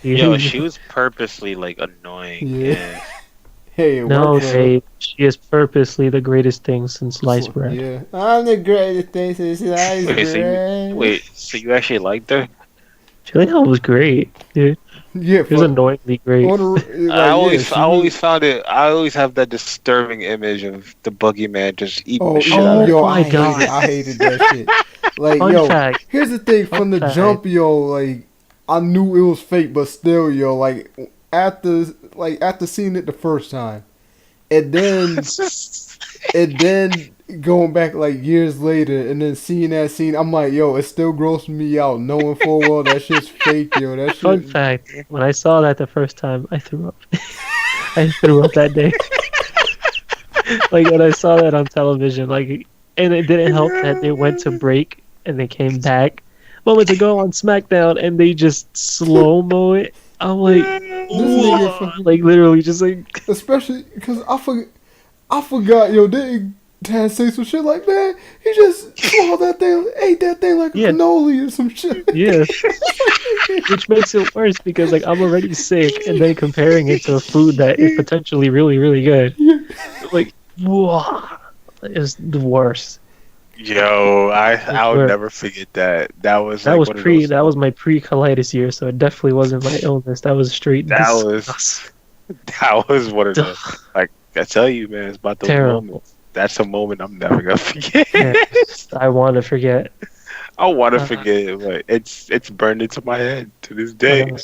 Yo, she was purposely like annoying. Yeah. Yeah. Hey, it No, worked for her. babe. She is purposely the greatest thing since sliced bread. Yeah. I'm the greatest thing since sliced bread. So you actually liked her? Julian Hall was great, dude. Yeah, She was annoyingly great. I always found it. I always have that disturbing image of the boogeyman just eating the shit out of yo, her. my God. I hated that shit. Like, Fun yo, fact. here's the thing. From the fact. jump, yo, like, I knew it was fake, but still, yo, like, after seeing it the first time, and then going back like years later, and then seeing that scene, I'm like, yo, it still grossed me out, knowing full well that shit's fake, yo. That Fun shit. fact: when I saw that the first time, I threw up. I threw up that day. Like when I saw that on television, like, and it didn't help that they went to break and they came back moments ago on SmackDown, and they just slow mo it. I'm like, nigga like literally just like. Especially because I forgot, yo, didn't Taz say some shit like, man, he just swallowed that thing, ate that thing like a Yeah. cannoli or some shit. Yeah. Which makes it worse because like I'm already sick and then comparing it to a food that is potentially really, really good. Like, whoa, it's the worst. Yo, I would Where- never forget that. That was That like was one of those- that was my pre-colitis year, so it definitely wasn't my illness. That was straight. That was- disgust. That was one of the like I tell you, man. It's about those Terrible. moments. That's a moment I'm never gonna forget. Yeah, I want to forget. I want to Uh, forget it, but it's burned into my head to this I day. know.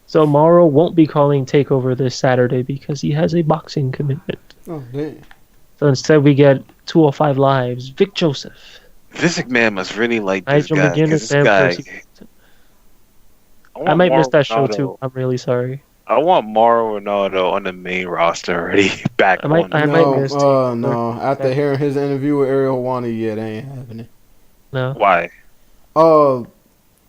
So Morrow won't be calling Takeover this Saturday because he has a boxing commitment. Oh, damn. So instead, we get 205 Live's Vic Joseph. Vince McMahon must really like this Nigel guy. 'cause McGuinness This and guy. Percy. want I might miss Mauro that show Ronaldo- too. I'm really sorry. I want Mauro Ronaldo on the main roster already. Back I might- on. I no, might miss no. After hearing his interview with Ariel Hawani, yeah, that ain't happening. No. Why?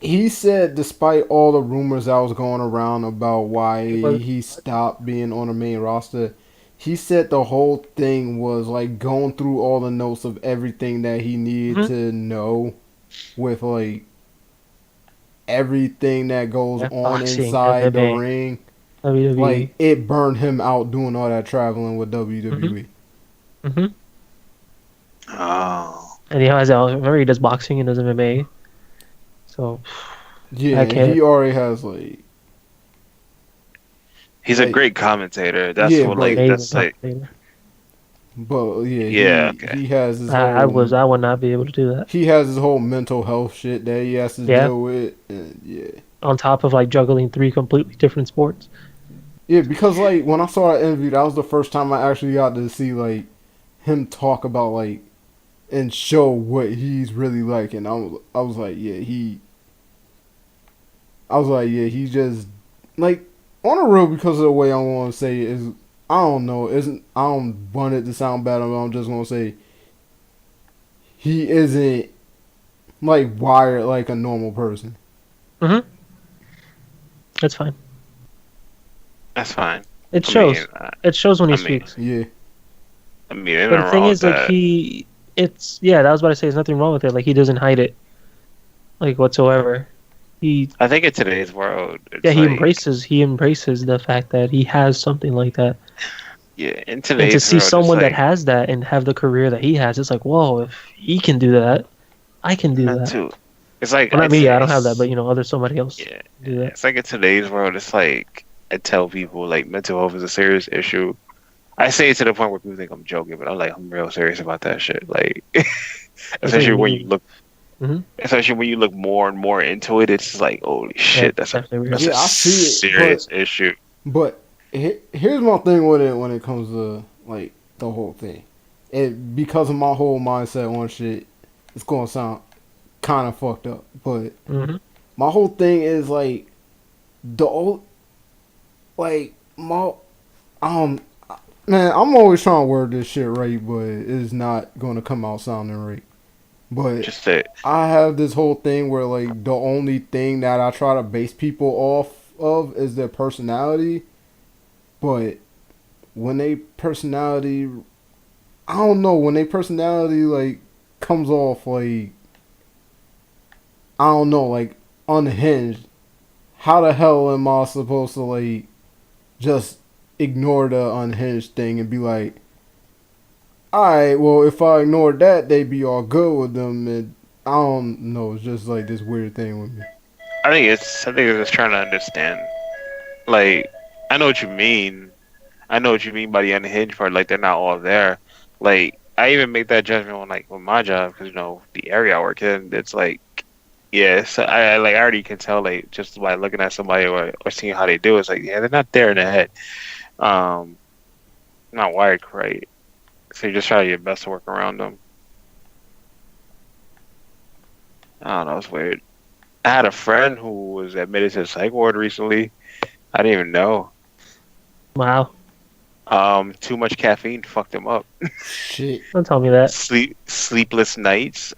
He said despite all the rumors that was going around about why But- he stopped being on the main roster, he said the whole thing was like going through all the notes of everything that he needed to know with like everything that goes Yeah, on boxing, inside the MMA. ring. WWE. Like it burned him out doing all that traveling with WWE. hmm Oh. And he has, remember, he does boxing and does MMA. So, Yeah, I and can't- he already has like He's a Like- great commentator. That's Yeah, what but- like amazing that's like commentator. but yeah, Yeah, he, okay. he has his I whole would not be able to do that. he has his whole mental health shit that he has to Yeah. deal with, and yeah, On top of like juggling 3 completely different sports. yeah. Because like when I saw that interview, that was the first time I actually got to see like him talk about like and show what he's really like, and I was like, yeah, he just like on a real because of the way I want to say it is. I don't know. I don't want it to sound bad, but I'm just gonna say he isn't like wired like a normal person. That's fine. that's fine. It I shows. mean, It shows when he I mean, speaks. Yeah. ain't But nothing the thing wrong is, with like, that. that was about to say, there's nothing wrong with it. Like, he doesn't hide it. like whatsoever. He I think in today's world, yeah, it's like, he embraces the fact that he has something like that. yeah, in And to today's see world, it's someone that like, has that and have the career that he has, it's like, whoa, if he can do that, I can do not that. too. It's like Well, not me, I don't have that, but it's other somebody else yeah, can do that. it's like in today's world, it's like I tell people like mental health is a serious issue. I say it to the point where people think I'm joking, but I'm real serious about that shit. Like, It's like especially when you really, look, hmm especially when you look more and more into it, it's just like, holy yeah, shit, it's definitely real. that's a Yeah, I see it, serious issue. but here's my thing with it when it comes to like the whole thing. It because of my whole mindset on shit, it's gonna sound kind of fucked up, but Hmm. my whole thing is like the old like my um man, I'm always trying to word this shit right, but it's not gonna come out sounding right. But Just that, I have this whole thing where like the only thing that I try to base people off of is their personality, but when they personality, I don't know, when they personality like comes off like I don't know, like unhinged, how the hell am I supposed to like just ignore the unhinged thing and be like, alright, well, if I ignored that, they'd be all good with them. And I don't know. It's just like this weird thing with me. I think it's just trying to understand. Like, I know what you mean. I know what you mean by the unhinged part. Like, they're not all there. Like, I even make that judgment on like with my job because the area I work in. It's like, yeah, so I already can tell like just by looking at somebody or seeing how they do. It's like, yeah, they're not there in the head. Um, not wired right. So you just try your best to work around them. I don't know. It's weird. I had a friend who was admitted to the psych ward recently. I didn't even know. Wow, Too much caffeine fucked him up. Shit. don't tell me that. Sleepless nights.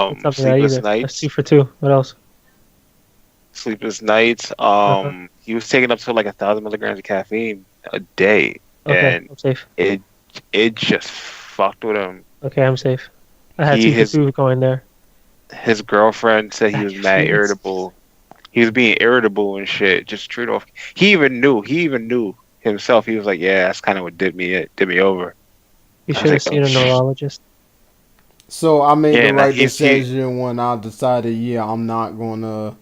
Don't tell me that either. That's 2 for 2. What else? Sleepless nights. Uh-huh. He was taking up to like 1,000 milligrams of caffeine a day, Okay, and I'm safe. it it just fucked with him. Okay, I'm safe. I had He two for two going there. his girlfriend said he Back was your mad feelings. irritable. He was being irritable and shit. Just treat off. He even knew himself. He was like, yeah, that's kind of what did me over. You I was should have like, seen a neurologist. So I made yeah, the and right he decision when I decided, yeah, I'm not gonna.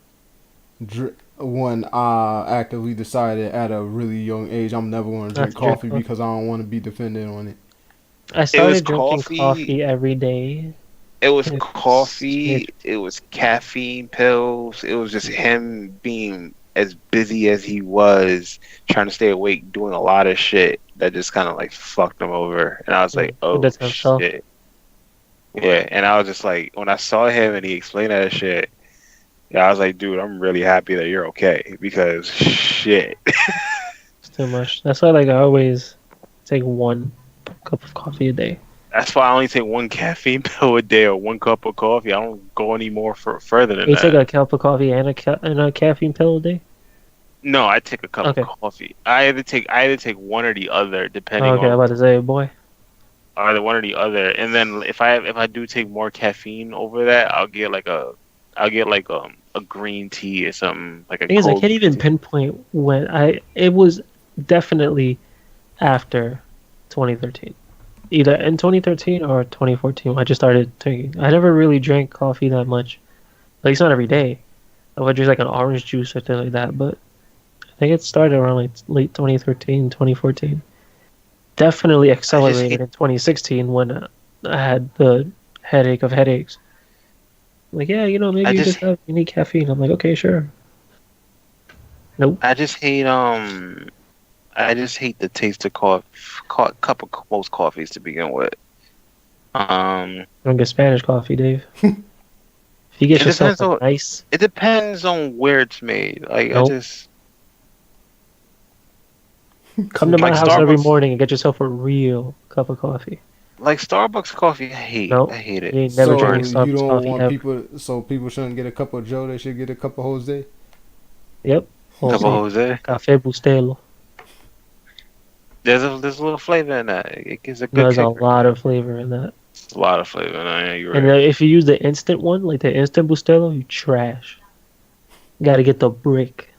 When I actively decided at a really young age, I'm never gonna Not drink to drink coffee coffee. because I don't want to be dependent on it. I it was started drinking coffee. coffee every day It was in coffee. mid. It was caffeine pills. It was just him being as busy as he was, trying to stay awake, doing a lot of shit that just kind of like fucked him over. And I was like, He oh did to himself. shit, yeah. And I was just like, when I saw him and he explained that shit, yeah, I was like, dude, I'm really happy that you're okay because shit. It's too much. That's why, like, I always take 1 cup of coffee a day. That's why I only take one caffeine pill a day or 1 cup of coffee. I don't go any more further than You take that. a cup of coffee and a caffeine pill a day. No, I take a cup of Okay. coffee. I either take one or the other, depending Okay, I'm on about to say, boy. either one or the other. And then if I do take more caffeine over that, I'll get like a green tea or something like a Thing is, I cold can't green even tea. pinpoint when I. It was definitely after 2013, either in 2013 or 2014. I just started drinking. I never really drank coffee that much. At least not every day. I would drink like an orange juice or something like that. But I think it started around like late 2013, 2014. Definitely I just accelerated hate in 2016 when I had the headache of headaches. Like, yeah, I maybe just you need caffeine. I'm like, okay, sure. Nope. I just hate I just hate the taste of cup of most coffees to begin with. Um, Don't get Spanish coffee, Dave. If you it get yourself depends a on nice, it depends on where it's made. Like I nope. just Come to like my house every Starbucks morning and get yourself a real cup of coffee. like Starbucks coffee. I Nope. hate it. You ain't never So drinking Burns. you Starbucks don't coffee want ever. people. So people shouldn't get a cup of Joe. They should get a cup of Jose. Yep. Cup of Jose. Jose. Cafe Bustelo. There's a little flavor in that. It gives a good There's a kick right lot there. of flavor in that. a lot of flavor. No, yeah, you're And right. if you use the instant one, like the instant Bustelo, you trash. You gotta get the brick.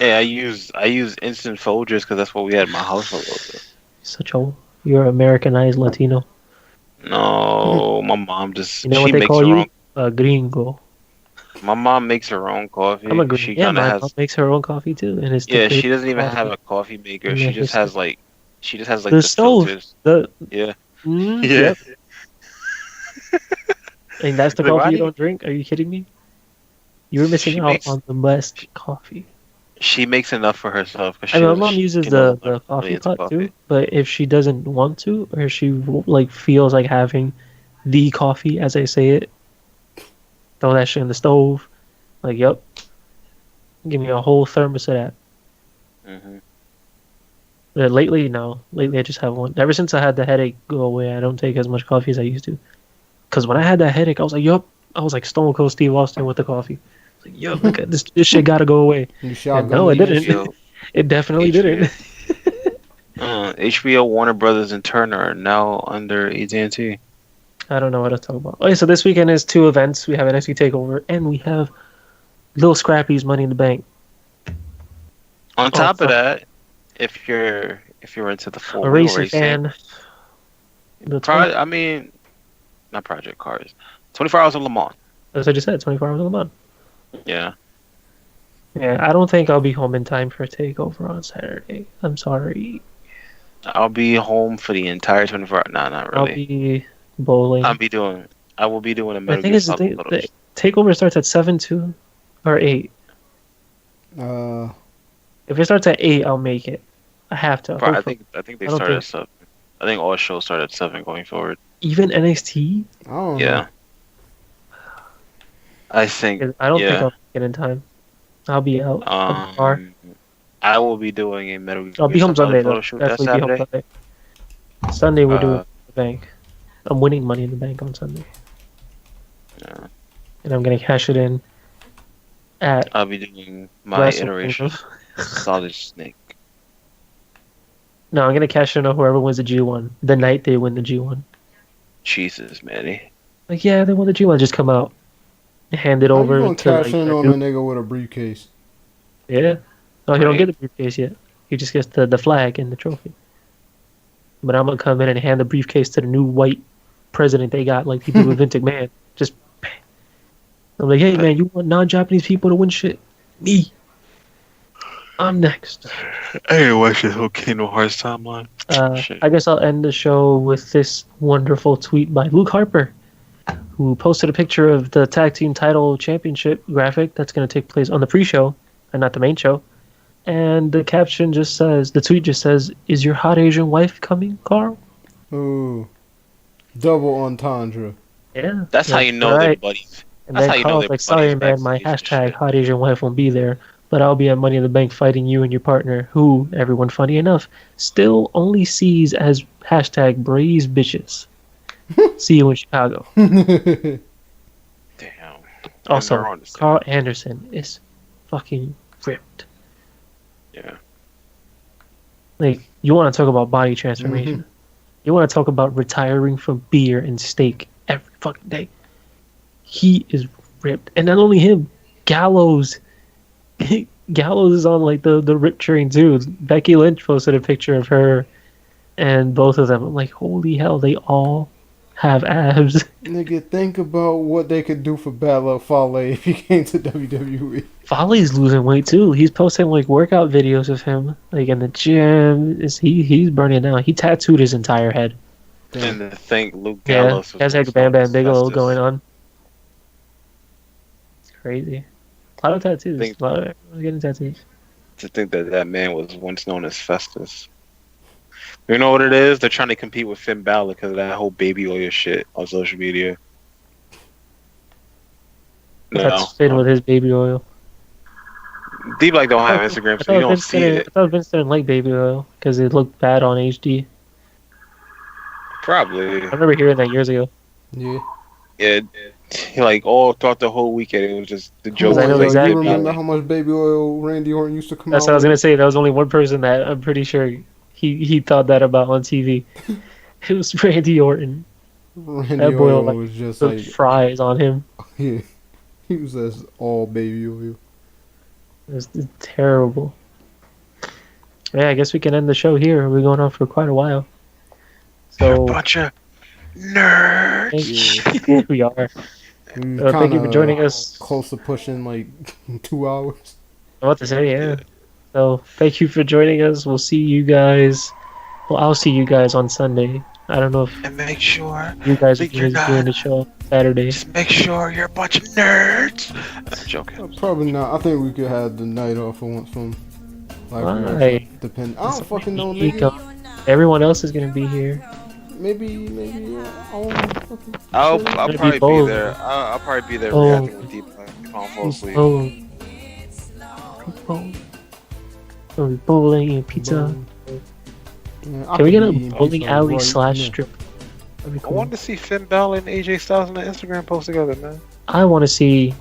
Yeah, I use instant Folgers because that's what we had in my house for a little bit. Such a you're Americanized Latino. No, my mom You just know what she they makes call her own. you? A gringo. My mom makes her own I'm a coffee. green. She Yeah, kind of my mom has. makes her own coffee too, and it's the Yeah, she greatest doesn't even have coffee a coffee maker. in the history. She just has like The the stove. filters. The Yeah, yep. yeah. And that's the Like coffee why you do you? don't drink? Are you kidding me? You're missing She out makes on the best coffee. she makes enough for herself because I mean, my mom uses she knows I'm the really coffee into pot too, coffee. but if she doesn't want to, or she like feels like having the coffee, as I say it, throw that shit in the stove. Like, yep, give me a whole thermos of that. Hmm. Lately, no. Lately, I just have one. Ever since I had the headache go away, I don't take as much coffee as I used to. Because when I had that headache, I was like, yup. I was like Stone Cold Steve Austin with the coffee. I was like, yup, look at this shit gotta go away. You And no, it shotgunning that didn't. shit. HBO, It definitely HBO, didn't. HBO, Warner Brothers, and Turner are now under AT&T. I don't know what to talk about. Okay, so this weekend is two events. We have NXT Takeover, and we have Lil Scrappy's Money in the Bank. On Oh, top of that, if you're into the four a wheel racing racing, fan. The 20, I mean, not Project Cars, 24 Hours of Le Mans. as I just said, 24 hours of the month. Yeah, Yeah, I don't think I'll be home in time for a takeover on Saturday. I'm sorry. I'll be home for the entire 24 hours. Nah, not I'll really. be bowling. I will be doing a I Metal think Gear it's Solid the photos. takeover starts at 7 2 or 8. Uh, If it starts at 8, I'll make it. I have to. I Hopefully. think they I don't start at think 7. I think all shows start at 7 going forward. even NXT. I don't know. Yeah, I think. I don't think Yeah. I'll make it in time. I'll be out of the car. I will be doing a Metal I'll Gear be home Solid Sunday photo though. shoot that Definitely be home Saturday. Sunday. Sunday we're doing Uh, the bank. I'm winning money in the bank on Sunday, yeah. and I'm gonna cash it in at I'll be doing my Wrestle iteration Kingdom. of Solid Snake. No, I'm gonna cash in on whoever wins the G1 the night they win the G1. Jesus, Manny. Like, yeah, they won the G1. Just come out, hand it How you over gonna to cash like in a on a new. nigga with a briefcase? Yeah. No, he don't get Right. the briefcase yet. He just gets the flag and the trophy. But I'm gonna come in and hand the briefcase to the new white president they got, like he did with Vince McMahon. Just, bang. I'm like, hey man, you want non-Japanese people to win shit? Me. I'm next. I didn't watch the whole Kingdom Hearts timeline. Shit. I guess I'll end the show with this wonderful tweet by Luke Harper, who posted a picture of the tag team title championship graphic that's going to take place on the pre-show and not the main show. And the caption just says, the tweet just says, "Is your hot Asian wife coming, Carl?" Ooh, double entendre. Yeah. That's how you know they're right. buddies. And That's then how you know Carl's they're like, buddies "Sorry, man, my backstage and hashtag shit. hot Asian wife won't be there, but I'll be at Money in the Bank fighting you and your partner, who, everyone funny enough, still only sees as hashtag braise bitches. See you in Chicago." Damn. Also, they're on the same- Carl Anderson is fucking ripped. Yeah. Like, you want to talk about body transformation. You want to talk about retiring from beer and steak every fucking day. He is ripped. And not only him, Gallows. Gallows is on, like, the rip train, too. Becky Lynch posted a picture of her and both of them. I'm like, holy hell, they all have abs. Nigga, think about what they could do for Bad Luck Fale if he came to WWE. Foley's losing weight too. He's posting like workout videos of him, like in the gym. He's burning down. He tattooed his entire head. And to think Luke Yeah, Gallows he has like once Bam known Bam as Bigelow Festus. going on. It's crazy. A lot of tattoos. Think- A lot of everyone's getting tattoos. To think that man was once known as Festus. You know what it is? They're trying to compete with Finn Balor because of that whole baby oil shit on social media. No, That's Finn with his baby oil. D Black don't have I Instagram, so thought you don't Vince see didn't. I it. thought Vince didn't like baby oil because it looked bad on HD. Probably. I remember hearing that years ago. Yeah. Yeah, like all throughout the whole weekend, it was just the joke. I know was, like, exactly. You remember Balor. how much baby oil Randy Orton used to come That's out what I was with? gonna say. That was only one person that I'm pretty sure he thought that about on TV. It was Randy Orton. Randy That boy Orton like was just put like, fries on him. yeah, he was just all baby oil. It was terrible. Yeah, I guess we can end the show here. We're going on for quite a while. You're a So bunch of nerds. Yeah. we are. We Thank you for kind joining of us. close to pushing like 2 hours. I'm about to say, yeah. So thank you for joining us. We'll see you guys. Well, I'll see you guys on Sunday. I don't know if And make sure you guys are that you're doing not. the show Saturday. Just make sure you're a bunch of nerds. I'm joking. Probably not. I think we could have the night off for once from like Why? depend. I don't fucking know, He nigga. Everyone else is gonna be here. Maybe I'll fucking I'll chill. I'll Gonna be probably be bowling. there. I'll probably be there Bowling. reacting with Deep if I don't fall asleep. Gonna be bowling and pizza. Yeah, I Can we could get a be eating bowling pizza alley right slash now. strip? That'd be I cool. wanted to see Finn Balor and AJ Styles on the Instagram post together, man. I want to see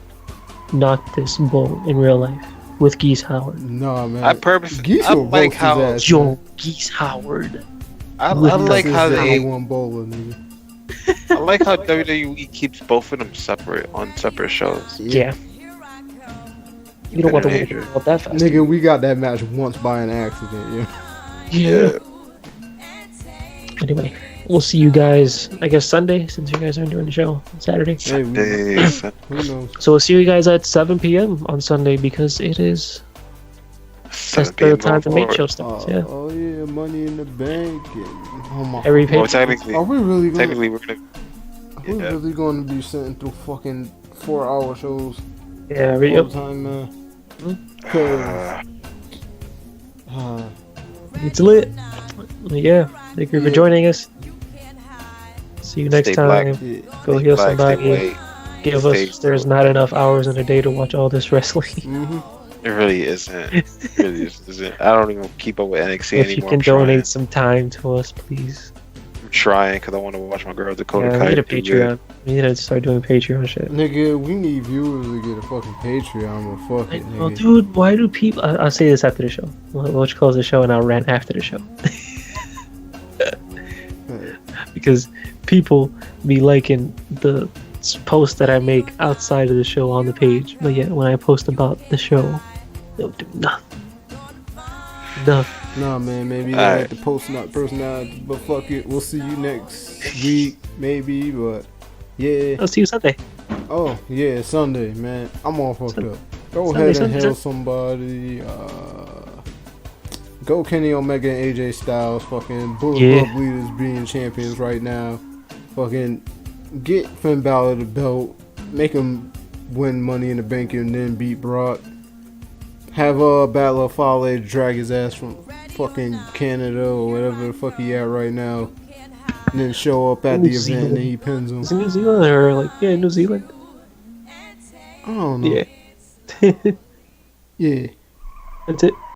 Noctis bowl in real life with Geese Howard. Nah, man. I purposely Geese I will like roast his how ass, Yo, man. Geese Howard. I With like This how is the they A1 bowler, nigga. I like how WWE keeps both of them separate on separate shows. Yeah. You don't want to Major. win about that fast. Nigga, we got that match once by an accident, yeah. Yeah. Anyway, we'll see you guys, I guess, Sunday, since you guys aren't doing the show on Saturday. Hey, Days. who knows? So we'll see you guys at 7 p.m. on Sunday because it is 7 that's p.m. the time the going main show forward. starts. Yeah. Oh yeah, Money in the Bank. And, oh my Every fucking- Well, technically, Are we really gonna? technically we're gonna. Are we yeah. really gonna be sitting through fucking 4-hour shows Yeah, all yep. the time, man? Hmm? 'Cause, It's lit. Yeah. Thank you for Yeah. joining us. See you next Stay time. black. yeah. Go Stay heal black, stay somebody. white. Give Stay us. There's not enough hours in a day to watch all this wrestling. Mm-hmm. It really isn't. It really isn't. I don't even keep up with NXT If you anymore. can I'm trying. donate some time to us, please. I'm trying because I want to watch my girl Dakota Yeah, we Kai need a do good. Patreon. We need to start doing Patreon shit. Nigga, we need viewers to get a fucking Patreon, but fuck it, Well, nigga. dude, why do people? I'll say this after the show. We'll just close the show and I'll rant after the show. Because people be liking the posts that I make outside of the show on the page, but yet when I post about the show, they'll do nothing. Nothing. Nah, man, maybe they Alright. like the post not personality, but fuck it. We'll see you next week, maybe, but yeah. I'll see you Sunday. Oh, yeah, Sunday, man. I'm all fucked up. Go Sunday, ahead and Sunday, heal Sunday. somebody. Go Kenny Omega and AJ Styles. Fucking Bullet Yeah. Club leaders being champions right now. Fucking get Finn Balor the belt. Make him win Money in the Bank and then beat Brock. Have Battle of Fale drag his ass from fucking Canada or whatever the fuck he at right now. And then show up at New the event and then Zealand. he pins him. Is it New Zealand or like New Zealand? I don't know. Yeah. Yeah. That's it.